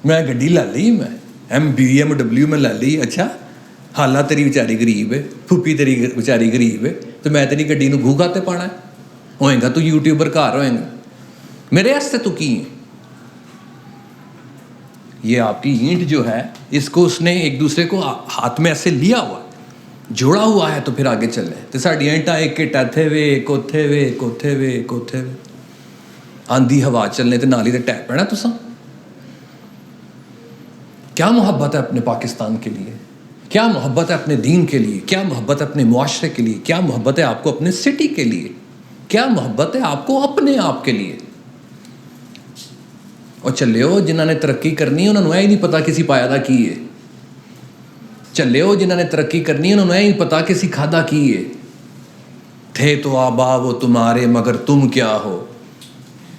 میں گڈی لے لی, میں BMW میں لے لی. اچھا حالہ تیری بیچاری غریب ہے, پھوپھی تیری بیچاری غریب ہے, تو میں تیری گڈی نو گھو کھاتے پانا ہے؟ ہوئے گا تو یوٹیوبر گھر ہوئے گا, میرے واسطے تو کی ہے. یہ آپ کی اینٹ جو ہے اس کو اس نے ایک دوسرے کو ہاتھ میں ایسے لیا ہوا, جوڑا ہوا ہے, تو پھر آگے چلے. تو ساڈی اینٹاں ایک اٹ ایتھے وے, ایک اوتھے وے, ایک اوتھے وے, ایک اوتھے وے. آندھی ہوا چلنے تے نالی تے ٹیپ پینا تساں. کیا محبت ہے اپنے پاکستان کے لیے, کیا محبت ہے اپنے دین کے لیے, کیا محبت ہے اپنے معاشرے کے لیے, کیا محبت ہے آپ کو اپنے سٹی کے لیے, کیا محبت ہے آپ کو اپنے آپ کے لیے؟ اور چلے ہو جنہوں نے ترقی کرنی انہوں نے یہ نہیں پتا کسی پایا دا کی ہے. چلے ہو جنہوں نے ترقی کرنی انہوں نے یہ نہیں پتا کسی کھادا کی ہے. تھے تو آبا وہ تمہارے مگر تم کیا ہو.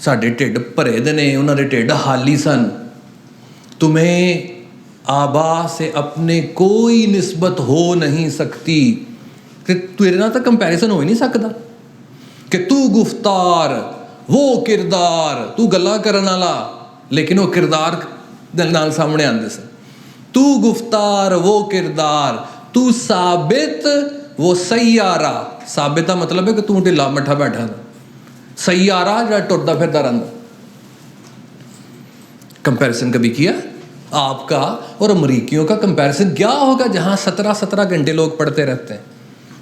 ساڈے ٹھڈ بھرے دے نے, انہوں نے ٹھڈ خالی سن. تمہیں آبا سے اپنے کوئی نسبت ہو نہیں سکتی, کہ تیرے نال تو کمپیریزن ہو ہی نہیں سکتا. کہ تو گفتار وہ کردار, تو گلا کرن والا لیکن وہ کردار نال سامنے آندے سن. تو گفتار وہ کردار, تو ثابت وہ سیارہ. ثابت کا مطلب ہے کہ تو ڈھلا مٹھا بیٹھا تھا, سیارہ جا ٹرتا پھرتا رہتا. کمپیریزن کبھی کیا آپ کا اور امریکیوں کا؟ کمپیریزن کیا ہوگا جہاں 17 گھنٹے لوگ پڑھتے رہتے ہیں.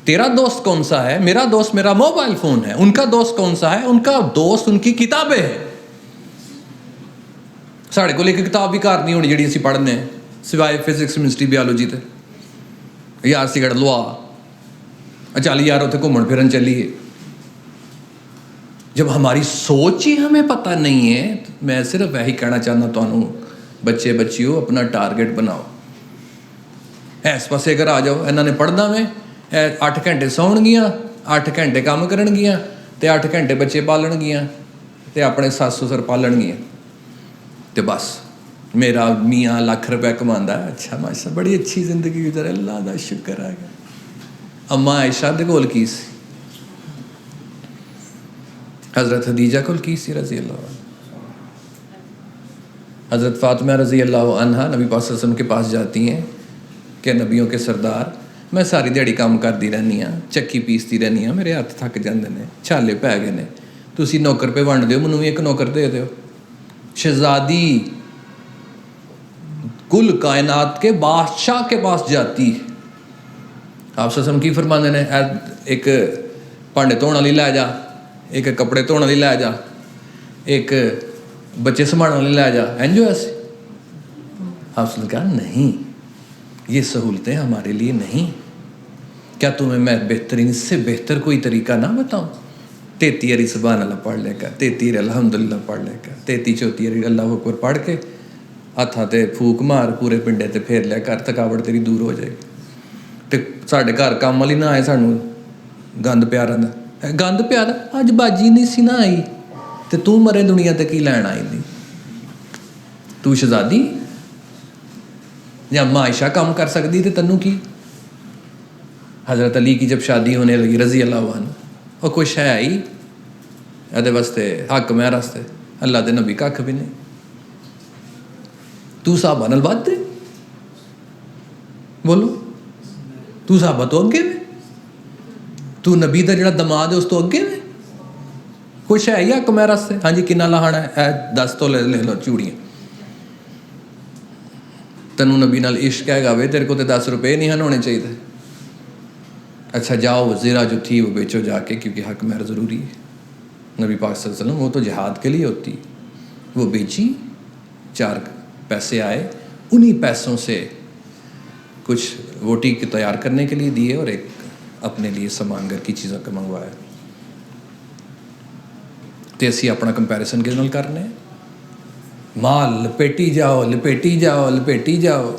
تیرا دوست کون سا ہے؟ میرا دوست میرا موبائل فون ہے. ان کا دوست کون سا ہے؟ ان کا دوست ان کی کتابیں ہیں. ساڑھے کو لے کے کتاب بھی گھر نہیں ہونی جڑی اسی پڑھنے ہیں, سوائے فزکس کیمسٹری بیالوجی تے. یار سگڑ لوا چل یار اتنے گھومن پھرن چلیے. جب ہماری سوچ ہی ہمیں پتہ نہیں ہے, میں صرف یہی کہنا چاہنا تمہوں ਬੱਚੇ ਬੱਚਿਓ ਆਪਣਾ ਟਾਰਗੇਟ ਬਣਾਓ, ਇਸ ਪਾਸੇ ਅਗਰ ਆ ਜਾਓ। ਇਹਨਾਂ ਨੇ ਪੜ੍ਹਨਾ ਵੇ, ਇਹ 8 ਘੰਟੇ ਸੌਣਗੀਆਂ, 8 ਘੰਟੇ ਕੰਮ ਕਰਨਗੀਆਂ ਅਤੇ 8 ਘੰਟੇ ਬੱਚੇ ਪਾਲਣਗੀਆਂ ਅਤੇ ਆਪਣੇ ਸੱਸ ਸਸੁਰ ਪਾਲਣਗੀਆਂ, ਅਤੇ ਬਸ ਮੇਰਾ ਮੀਆਂ ਲੱਖ ਰੁਪਇਆ ਕਮਾਉਂਦਾ। ਅੱਛਾ ਮਾਸ਼ਾ, ਬੜੀ ਅੱਛੀ ਜ਼ਿੰਦਗੀ ਗੁਜ਼ਰ, ਅੱਲਾ ਦਾ ਸ਼ੁਕਰ ਆ ਗਿਆ। ਅੰਮਾ ਆਇਸ਼ਾ ਦੇ ਕੋਲ ਕੀ ਸੀ? حضرت خدیجہ کو کی سی رضی اللہ عنہ، حضرت فاطمہ رضی اللہ عنہ نبی پاک صلی اللہ علیہ وسلم کے پاس جاتی ہیں کہ نبیوں کے سردار میں ساری دیہڑی کام کرتی رہنی ہاں، چکی پیستی رہنی ہاں، میرے ہاتھ تھک جاندے نے، چھالے پی گئے نے، تسی نوکر پہ ونڈ دیو، منوں بھی ایک نوکر دے دیو۔ شہزادی کل کائنات کے بادشاہ کے پاس جاتی ہے، آپ صلی اللہ علیہ وسلم کی فرماندے نے ایک بھانڈے دھونے والی لے جا، ایک کپڑے دھونے والی لے جا، ایک بچے سنبھالنے والی لے جا، انجو ایسے؟ آپ نے کہا نہیں، یہ سہولتیں ہمارے لیے نہیں، کیا تمہیں میں بہترین اس سے بہتر کوئی طریقہ نہ بتاؤں؟ 33 اری سبحان اللہ پڑھ لے کر، 33 اری الحمدللہ پڑھ لے کر، 33 34 اری اللہ اکبر پڑھ کے ہاتھاں تے پھوک مار پورے پنڈے تے پھیر لیا کر، تھکاوٹ تیری دور ہو جائے گی۔ تے ساڈے گھر کام والی نہ آئے سانوں گند پیا رہندا، گند پیا اج باجی نہیں سی نہ آئی تے تو مرے دنیا تے کی لین آئی دی؟ تو شہزادی یا اماں عائشہ کام کر سکتی تے تنوں کی؟ حضرت علی کی جب شادی ہونے لگی رضی اللہ عنہ، وہ کچھ ہے آئی یہ واسطے حق میرا واسطے، اللہ دے نبی کھ بھی نہیں، تو صحابہ نال بات دے بولو، تو صحابہ تو اگے میں، تو نبی دا جڑا دماد ہے اس تو اگے میں، کچھ ہے یا حق میرا واسطے؟ ہاں جی کنا لاہنا ہے؟ 10 تو لے لو چوڑیاں، تینوں نبی نال عشق ہے گا وے، تیرے کو تے 10 روپے نہیں ہونے چاہیے، اچھا جاؤ زیرہ جو تھی وہ بیچو جا کے، کیونکہ حق مہر ضروری ہے۔ نبی پاک صلی اللہ علیہ وسلم وہ تو جہاد کے لیے ہوتی، وہ بیچی، 4 پیسے آئے، انہی پیسوں سے کچھ روٹی کے تیار کرنے کے لیے دیے اور ایک اپنے لیے سامان گھر کی چیزوں کا منگوایا۔ تو اسی اپنا کمپیریزن کس نال کرنے، مال لپیٹی جاؤ لپیٹی جاؤ لپیٹی جاؤ۔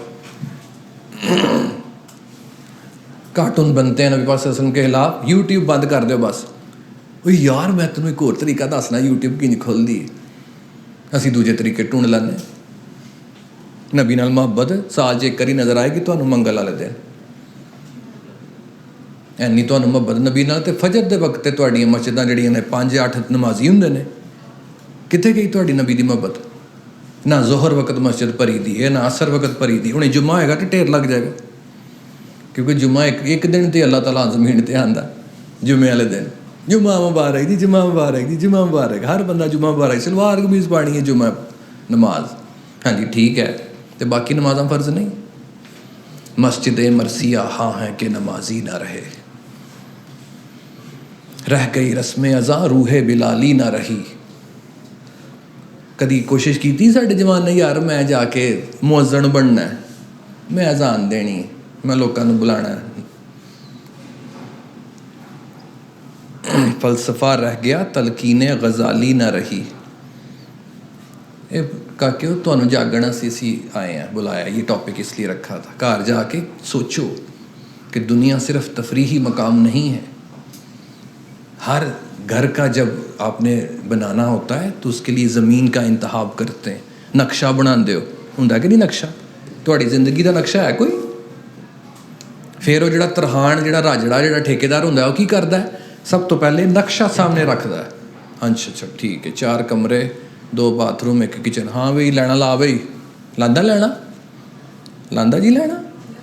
کارٹون بنتے ہیں نبی پاک صلی اللہ علیہ وسلم کے خلاف، یوٹیوب بند کر دو بس، وہ یار میں تمہیں ایک اور طریقہ دسنا، یوٹیوب کی نہیں کھولتی، اسی دوجے طریقے ڈھونڈ لینے۔ نبی نال محبت سال 'چ ایک کری نظر آئے گی تمہیں منگل والے دن، اینی تمہیں محبت نبی نال۔ تے فجر دے وقت تہاڈیاں مسجداں جڑیاں نے 5-8 نمازی ہوندے نے، کتنے گئی تہاڈی نبی دی محبت؟ نہ ظہر وقت مسجد بھری دی ہے، نہ عصر وقت بھری دی، ہن جمعہ ہوئے گا تو ڈھیر لگ جائے گا، کیونکہ جمعہ ایک دن تے اللہ تعالیٰ زمین تے آندا، جمعے والے دن جمعہ مبارک جی، جمعہ مبارک جی، جمعہ مبارک، ہر بندہ جمعہ مبارک، سلوار قمیض پانی ہے جمعہ نماز، ہاں جی ٹھیک ہے، تو باقی نمازاں فرض نہیں؟ مسجد مرثیہ ہاں ہے کہ نمازی نہ رہے، رہ گئی رسم ازاں روح بلالی نہ رہی۔ کدی کوشش کیتی ساڈے جوان نے یار میں جا کے مؤذن بننا ہے، میں اذان دینی، میں لوکاں نوں بلانا ہے؟ فلسفہ رہ گیا تلقین غزالی نہ رہی۔ کہ تمہیں جاگنا اسی آئے ہیں بلایا، یہ ٹاپک اس لیے رکھا تھا، گھر جا کے سوچو کہ دنیا صرف تفریحی مقام نہیں ہے، ہر گھر کا جب آپ نے بنانا ہوتا ہے تو اس کے لیے زمین کا انتخاب کرتے ہیں، نقشہ بنا دے ہوں کہ نہیں؟ نقشہ تہاڈی زندگی کا نقشہ ہے کوئی؟ پھر وہ جڑا ترہان جڑا راجڑا جڑا ٹھیکیدار ہوندا ہے وہ کی کردا ہے؟ سب تو پہلے نقشہ سامنے رکھدا ہے، اچھا ٹھیک ہے 4 کمرے 2 باتھ روم 1 کچن، ہاں بھئی لینا لا بھئی، لاندا لینا لاندا جی لینا،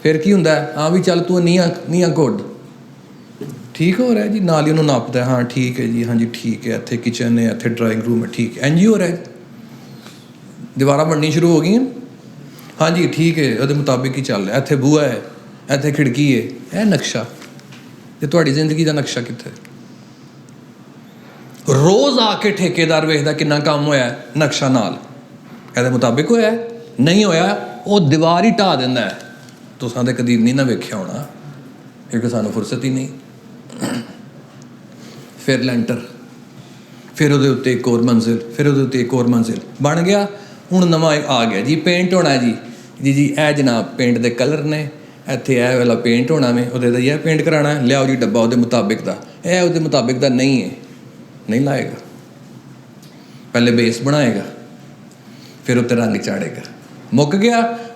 پھر کی ہوندا ہے؟ ہاں بھی چل تو نیاں کوڈ ٹھیک ہو رہا ہے جی، نال ہی انہوں ناپتا ہے، ہاں ٹھیک ہے جی، ہاں جی ٹھیک ہے، اتنے کچن ہے، اتنے ڈرائنگ روم ہے، ٹھیک ہے، این جی ہو رہا ہے، دیواراں بننی شروع ہو گئی ہیں، ہاں جی ٹھیک ہے، وہ مطابق ہی چل رہا ہے، اتنے بوہا ہے، اتنے کھڑکی ہے، یہ نقشہ، یہ تہاڈی زندگی کا نقشہ کتنے؟ روز آ کے ٹھیکیدار ویکھدا کنا کام ہویا ہے نقشہ نال، یہ مطابق ہویا ہے، نہیں ہویا وہ دیوار ہی ٹھا دیندا ہے، تساں تے کدی نہیں نہ ویکھیا ہونا کیونکہ سانوں فرصت ہی نہیں۔ پھر لینٹر، پھر وہ ایک اور منزل، پھر وہ ایک اور منزل بن گیا، ਹੁਣ ਨਵਾਂ ਆ ਗਿਆ ਜੀ ਪੇਂਟ ਹੋਣਾ ਜੀ ਜੀ ਇਹ ਜਨਾਬ ਪੇਂਟ ਦੇ ਕਲਰ ਨੇ, ਇੱਥੇ ਇਹ ਵਾਲਾ ਪੇਂਟ ਹੋਣਾ ਵੇ, ਉਹਦੇ ਦਾ ਇਹ ਪੇਂਟ ਕਰਾਉਣਾ, ਲਿਆਓ ਜੀ ਡੱਬਾ ਉਹਦੇ ਮੁਤਾਬਿਕ ਦਾ। ਇਹ ਉਹਦੇ ਮੁਤਾਬਿਕ ਦਾ ਨਹੀਂ ਹੈ, ਨਹੀਂ ਲਾਏਗਾ। ਪਹਿਲੇ ਬੇਸ ਬਣਾਏਗਾ, ਫਿਰ ਉੱਤੇ ਰੰਗ ਚਾੜੇਗਾ। ਮੁੱਕ ਗਿਆ,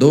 2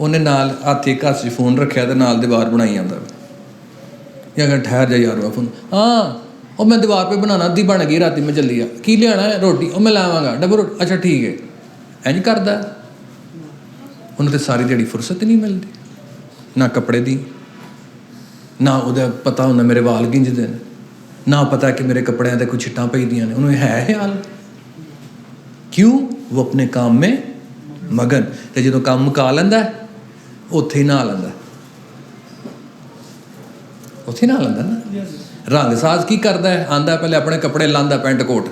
ਉਹਨੇ ਨਾਲ ਹੱਥ ਇੱਕ ਹੱਥ 'ਚ ਫੋਨ ਰੱਖਿਆ ਤੇ ਨਾਲ ਦੀਵਾਰ ਬਣਾਈ ਜਾਂਦਾ। ਜਾਂ ਅਗਰ ਠਹਿਰ ਜਾ ਯਾਰ ਫੋਨ, ਹਾਂ ਉਹ ਮੈਂ ਦੀਵਾਰ 'ਤੇ ਬਣਾਉਣਾ, ਅੱਧੀ ਬਣ ਗਈ, ਰਾਤੀ ਮੈਂ ਚੱਲੀ ਆ, ਕੀ ਲਿਆਉਣਾ ਹੈ, ਰੋਟੀ, ਉਹ ਮੈਂ ਲਾਵਾਂਗਾ ਡੱਬਾ ਰੋਟੀ, ਅੱਛਾ ਠੀਕ ਹੈ। ਇੰਝ ਕਰਦਾ। ਉਹਨੂੰ ਤਾਂ ਸਾਰੀ ਦਿਹਾੜੀ ਫੁਰਸਤ ਨਹੀਂ ਮਿਲਦੀ, ਨਾ ਕੱਪੜੇ ਦੀ, ਨਾ ਉਹਦਾ ਪਤਾ ਹੁੰਦਾ ਮੇਰੇ ਵਾਲ ਗਿੰਝਦੇ ਨੇ, ਨਾ ਪਤਾ ਕਿ ਮੇਰੇ ਕੱਪੜਿਆਂ 'ਤੇ ਕੋਈ ਛਿੱਟਾਂ ਪਈਦੀਆਂ ਨੇ। ਉਹਨੂੰ ਹੈ ਹਾਲ ਕਿਉਂ? ਉਹ ਆਪਣੇ ਕੰਮ ਮੇ ਮਗਨ। ਅਤੇ ਜਦੋਂ ਕੰਮ ਮੁਕਾ ਲੈਂਦਾ ਉੱਥੇ ਹੀ ਨਹਾ ਲੈਂਦਾ, ਉੱਥੇ ਨਹਾ ਲੈਂਦਾ ਨਾ। ਰੰਗ ਸਾਜ਼ ਕੀ ਕਰਦਾ ਹੈ? ਆਉਂਦਾ ਪਹਿਲੇ ਆਪਣੇ ਕੱਪੜੇ ਲਾਉਂਦਾ, ਪੈਂਟ ਕੋਟ,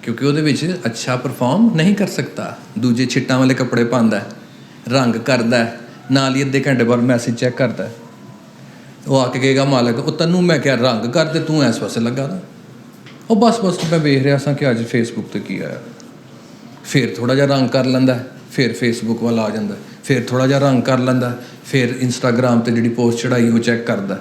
ਕਿਉਂਕਿ ਉਹਦੇ ਵਿੱਚ ਅੱਛਾ ਪਰਫੋਰਮ ਨਹੀਂ ਕਰ ਸਕਦਾ। ਦੂਜੇ ਛਿੱਟਾਂ ਵਾਲੇ ਕੱਪੜੇ ਪਾਉਂਦਾ, ਰੰਗ ਕਰਦਾ, ਨਾਲ ਹੀ ਅੱਧੇ ਘੰਟੇ ਬਾਅਦ ਮੈਸੇਜ ਚੈੱਕ ਕਰਦਾ। ਉਹ ਆ ਕੇ ਕਹੇਗਾ ਮਾਲਕ, ਉਹ ਤੈਨੂੰ ਮੈਂ ਕਿਹਾ ਰੰਗ ਕਰ ਤੇ ਤੂੰ ਇਸ ਪਾਸੇ ਲੱਗਾ ਦਾ। ਉਹ ਬਸ ਮੈਂ ਵੇਖ ਰਿਹਾ ਸਾਂ ਕਿ ਅੱਜ ਫੇਸਬੁੱਕ 'ਤੇ ਕੀ ਆਇਆ। ਫਿਰ ਥੋੜ੍ਹਾ ਜਿਹਾ ਰੰਗ ਕਰ ਲੈਂਦਾ, ਫਿਰ ਫੇਸਬੁੱਕ ਵੱਲ ਆ ਜਾਂਦਾ, ਫਿਰ ਥੋੜ੍ਹਾ ਜਿਹਾ ਰੰਗ ਕਰ ਲੈਂਦਾ, ਫਿਰ ਇੰਸਟਾਗ੍ਰਾਮ 'ਤੇ ਜਿਹੜੀ ਪੋਸਟ ਚੜਾਈ ਉਹ ਚੈੱਕ ਕਰਦਾ।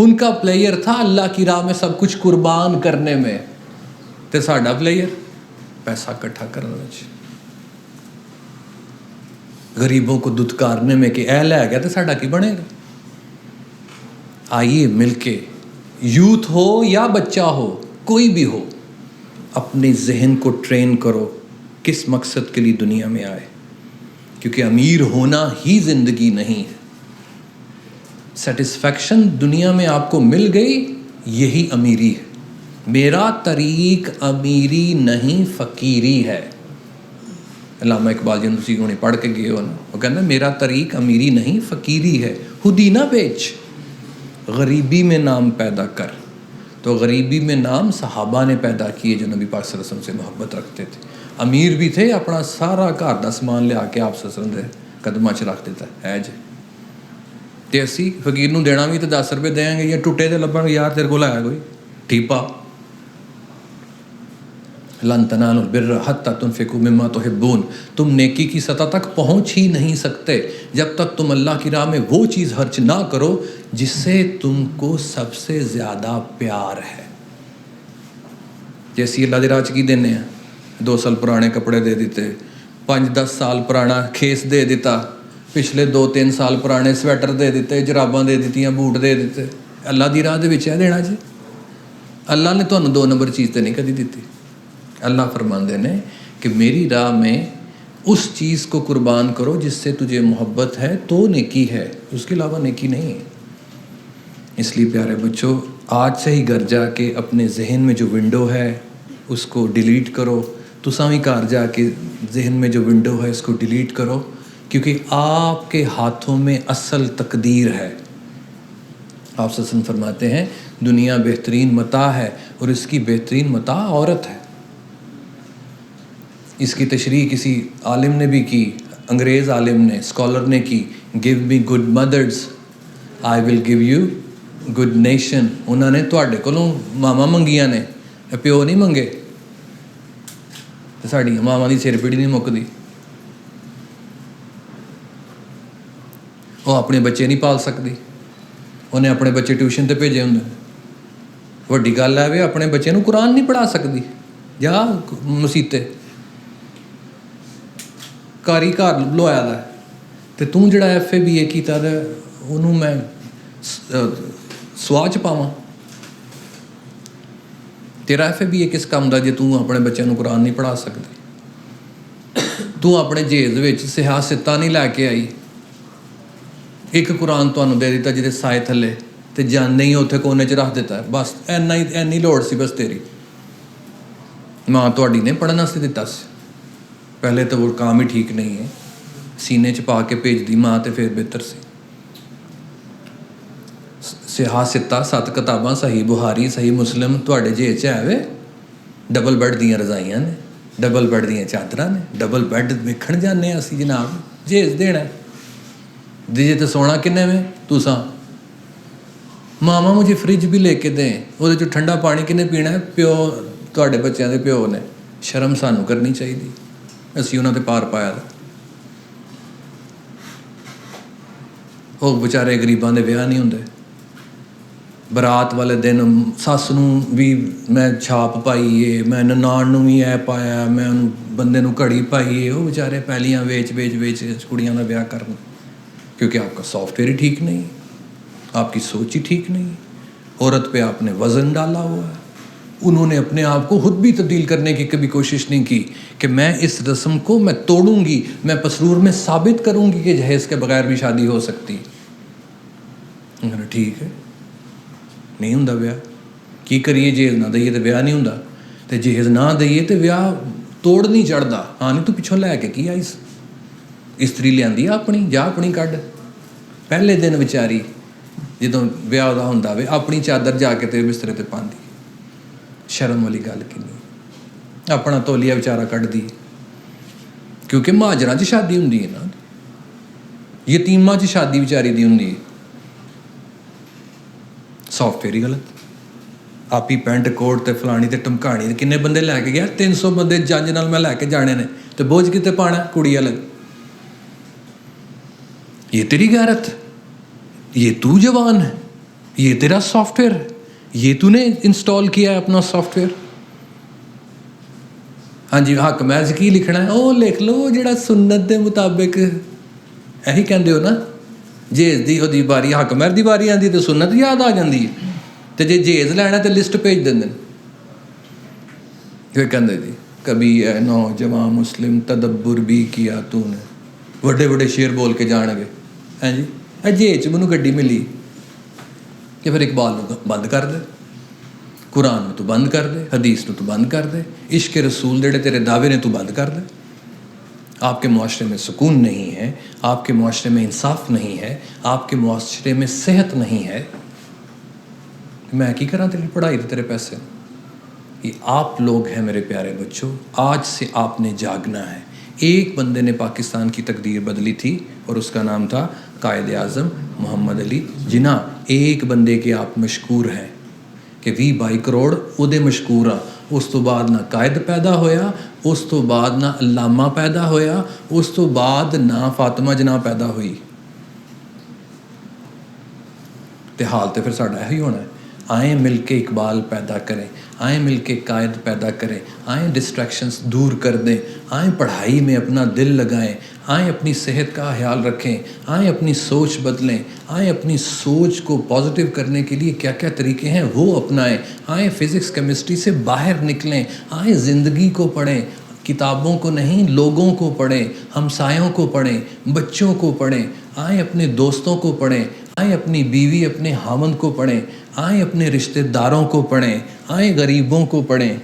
ان کا پلیئر تھا اللہ کی راہ میں سب کچھ قربان کرنے میں، تے ساڈا پلیئر پیسہ اکٹھا کرنے میں، غریبوں کو دتکارنے میں کہ اے لے گیا تو ساڈا کی بنے گا۔ آئیے مل کے، یوتھ ہو یا بچہ ہو، کوئی بھی ہو، اپنے ذہن کو ٹرین کرو کس مقصد کے لیے دنیا میں آئے، کیونکہ امیر ہونا ہی زندگی نہیں ہے۔ سیٹسفیکشن دنیا میں آپ کو مل گئی، یہی امیری ہے۔ میرا طریق امیری نہیں فقیری ہے۔ علامہ اقبال جن تسی ہونے پڑھ کے گئے ہو نا، وہ کہنا میرا طریق امیری نہیں فقیری ہے، خودی نہ بیچ، غریبی میں نام پیدا کر۔ تو غریبی میں نام صحابہ نے پیدا کیے جو نبی پاک صلی اللہ علیہ وسلم سے محبت رکھتے تھے۔ امیر بھی تھے، اپنا سارا گھر دا سامان لیا کے آپ صلی اللہ علیہ وسلم دے قدماں چ رکھ دیتا ہے جی۔ تے اسی فقیر نو دینا بھی تو 10 روپے دیں گے، یا ٹوٹے تے لبن گے، یار تیرے کول ہے کوئی ٹھیپا۔ لن تنالوا البر حتی تنفقوا مما تحبون، تم نیکی کی سطح تک پہنچ ہی نہیں سکتے جب تک تم اللہ کی راہ میں وہ چیز خرچ نہ کرو جس سے تم کو سب سے زیادہ پیار ہے۔ جیسی اللہ دی راہ چ کی دینے ہیں، 2 سال پرانے کپڑے دے دیتے، 5-10 سال پرانا کھیس دے دیتا، پچھلے 2-3 سال پرانے سویٹر دے دیتے، جراباں دے دیتیاں، بوٹ دے دیتے۔ اللہ دی راہ دے وچ ہے دینا جی؟ اللہ نے تانوں 2 نمبر چیز تے نہیں کدی دیتی۔ اللہ فرماندے نے کہ میری راہ میں اس چیز کو قربان کرو جس سے تجھے محبت ہے تو نیکی ہے، اس کے علاوہ نیکی نہیں ہے۔ اس لیے پیارے بچوں، آج سے ہی گھر جا کے اپنے ذہن میں جو ونڈو ہے اس کو ڈیلیٹ کرو، تساں بھی گھر جا کے ذہن میں جو ونڈو ہے اس کو ڈیلیٹ کرو، کیونکہ آپ کے ہاتھوں میں اصل تقدیر ہے۔ آپ صلی اللہ علیہ وسلم فرماتے ہیں دنیا بہترین متاع ہے اور اس کی بہترین متاع عورت ہے۔ اس کی تشریح کسی عالم نے بھی کی، انگریز عالم نے، اسکالر نے کی، give me good mothers I will give you good nation. انہوں نے تواڈے کولوں ماما منگیاں نے، پیو نہیں منگے، ساڈی ماما دی سر پیڑی نہیں مکدی۔ وہ اپنے بچے نہیں پال سکتی، انہیں اپنے بچے ٹیوشن تے بھیجے ہوں۔ وڈی گل ہے وہ اپنے بچے نوں قرآن نہیں پڑھا سکتی، جا مسیتے کاری گھر لوایا دا تے تو جڑا ایف اے بی اے کیتا تے انہوں میں سواہ چ پاواں؟ تیرا ایف اے بی اے کس کام دا جے تو اپنے بچے نوں قرآن نہیں پڑھا سکتی؟ تو اپنے جہیز وچ سیاستہ نہیں لے کے آئی، ایک قرآن تانوں دے دیتا جہدے سائے تھلے تے جانے ہی اوتھے کونے چ رکھ دیتا ہے، بس اینی لوڑ سی بس تیری۔ ماں تہاڈی نے پڑھنا سی دتا سی، پہلے تو وہ کام ہی ٹھیک نہیں ہے، سینے چ پا کے بھیج دی ماں تے پھر بہتر سی۔ سیاہ ستہ 7 کتاباں، صحیح بخاری، صحیح مسلم تہاڈے جہیز چ ہے وے؟ ڈبل بیڈ دیاں رضائیاں نے، ڈبل بیڈ دیاں چادراں نے، ڈبل بیڈ ویکھن جانے اسی جناب، جہیز دینا ہے دیجے تو سونا کنے میں تساں؟ ماما مجھے فریج بھی لے کے دیں، وہ جو ٹھنڈا پانی کنے پینا ہے؟ پیو، تہاڈے بچیاں دے پیو نے۔ شرم سانوں کرنی چاہیے، اسی انہوں نے پار پایا۔ وہ بیچارے غریباں دے ویاہ نہیں ہوندے، برات والے دن سس نوں بھی میں چھاپ پائی ہے، میں ننان نوں بھی اے پایا، میں بندے نوں گھڑی پائی ہے، وہ بیچارے پیلیاں ویچ کڑیاں دا ویاہ کرنا، کیونکہ آپ کا سافٹ ویئر ہی ٹھیک نہیں، آپ کی سوچ ہی ٹھیک نہیں، عورت پہ آپ نے وزن ڈالا ہوا ہے۔ انہوں نے اپنے آپ کو خود بھی تبدیل کرنے کی کبھی کوشش نہیں کی کہ میں اس رسم کو میں توڑوں گی، میں پسرور میں ثابت کروں گی کہ جہیز کے بغیر بھی شادی ہو سکتی۔ ٹھیک ہے، نہیں ہوں ویاہ، کی کریے؟ جہیز نہ دئیے تو ویاہ نہیں ہوں، تو جہیز نہ دئیے تو ویاہ توڑ نہیں چڑھتا۔ ہاں نہیں تو پچھوں لے کے کی آئی استری لیاندی اپنی، جا اپنی کڈ۔ پہلے دن بیچاری جدوں ویاہ دا ہوندا وے اپنی چادر جا کے تے بسترے تے پاندی، شرم والی گل کنی، اپنا تولیہ بیچارہ کڈ دی، کیونکہ مہاجراں چ شادی ہوندی ہے نا، یتیماں چ شادی بیچاری دی ہوندی ہے۔ سافٹ ویئر ہی غلط، آپ ہی پینٹ کوٹ تے فلانی تے ٹمکانی، کنے بندے لے کے گیا؟ 300 بندے جنج نال میں لے کے جانے نے، تے بوجھ کتے پانا کڑی والے؟ یہ تیری غیرت؟ یہ تو جوان ہے؟ یہ تیرا سافٹ ویئر ہے, یہ تو نے انسٹال کیا ہے اپنا سافٹ ویئر. ہاں جی حق محض کی لکھنا ہے, وہ لکھ لو جڑا سنت دے مطابق. یہی کہندے ہو نا, جیز دی دی باری حق محض دی باری آتی تو سنت یاد آ جاتی ہے, تو جی جیز لینا تو لسٹ بھیج دیں. پھر کہندے جی کبھی اے نوجوان مسلم تدبر بھی کیا تو نے, وڈے وڈے شعر بول کے جان گے. ہاں جی اے جیز مینوں گڈی ملی کہ پھر اقبال نو بند کر دے, قرآن میں تو بند کر دے, حدیث میں تو بند کر دے, عشق رسول جڑے تیرے دعوے نے تو بند کر دے. آپ کے معاشرے میں سکون نہیں ہے, آپ کے معاشرے میں انصاف نہیں ہے, آپ کے معاشرے میں صحت نہیں ہے. میں کی کراں تیری پڑھائی دے تیرے پیسے؟ یہ آپ لوگ ہیں میرے پیارے بچوں, آج سے آپ نے جاگنا ہے. ایک بندے نے پاکستان کی تقدیر بدلی تھی اور اس کا نام تھا قائد اعظم محمد علی جناح. ایک بندے کے آپ مشکور ہیں کہ 22 کروڑ وہ مشکور ہاں. اس تو بعد نہ قائد پیدا ہویا, اس تو بعد نہ علامہ پیدا ہویا, اس تو بعد نہ فاطمہ جناح پیدا ہوئی. تے حال تو پھر ساڈا یہی ہونا ہے. آئیں مل کے اقبال پیدا کریں, آئیں مل کے قائد پیدا کریں, آئیں ڈسٹریکشنز دور کر دیں, آئیں پڑھائی میں اپنا دل لگائیں, آئیں اپنی صحت کا خیال رکھیں, آئیں اپنی سوچ بدلیں, آئیں اپنی سوچ کو پازیٹیو کرنے کے لیے کیا کیا طریقے ہیں وہ اپنائیں, آئیں فزکس کیمسٹری سے باہر نکلیں, آئیں زندگی کو پڑھیں, کتابوں کو نہیں لوگوں کو پڑھیں, ہمسایوں کو پڑھیں, بچوں کو پڑھیں, آئیں اپنے دوستوں کو پڑھیں, آئیں اپنی بیوی اپنے خامند کو پڑھیں, آئیں اپنے رشتہ داروں کو پڑھیں, آئیں غریبوں کو پڑھیں,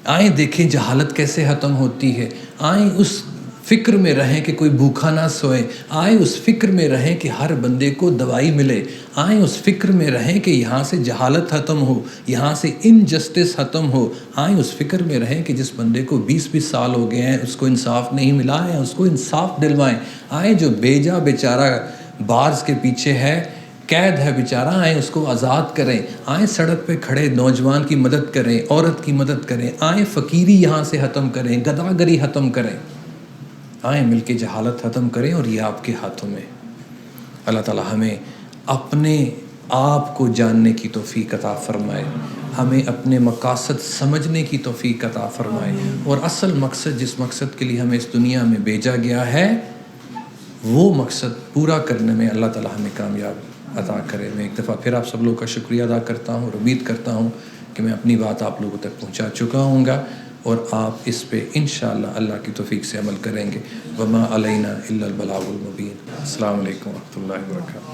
آئیں دیکھیں جہالت کیسے ختم ہوتی ہے, آئیں اس فکر میں رہیں کہ کوئی بھوکا نہ سوئے, آئیں اس فکر میں رہیں کہ ہر بندے کو دوائی ملے, آئیں اس فکر میں رہیں کہ یہاں سے جہالت ختم ہو, یہاں سے انجسٹس ختم ہو, آئیں اس فکر میں رہیں کہ جس بندے کو 20 سال ہو گئے ہیں اس کو انصاف نہیں ملا ہے اس کو انصاف دلوائیں, آئیں جو بیجا بیچارہ بارز کے پیچھے ہے, قید ہے بیچارہ, آئیں اس کو آزاد کریں, آئیں سڑک پہ کھڑے نوجوان کی مدد کریں, عورت کی مدد کریں, آئیں فقیری یہاں سے ختم کریں, گداگری ختم کریں, آئیں مل کے جہالت ختم کریں. اور یہ آپ کے ہاتھوں میں. اللہ تعالی ہمیں اپنے آپ کو جاننے کی توفیق عطا فرمائے, ہمیں اپنے مقاصد سمجھنے کی توفیق عطا فرمائے, اور اصل مقصد جس مقصد کے لیے ہمیں اس دنیا میں بھیجا گیا ہے وہ مقصد پورا کرنے میں اللہ تعالی ہمیں کامیاب عطا کرے. میں ایک دفعہ پھر آپ سب لوگوں کا شکریہ ادا کرتا ہوں اور امید کرتا ہوں کہ میں اپنی بات آپ لوگوں تک پہنچا چکا ہوں گا اور آپ اس پہ انشاءاللہ اللہ کی توفیق سے عمل کریں گے. وما علینا الا البلاغ المبین. السلام علیکم ورحمۃ اللہ وبرکاتہ.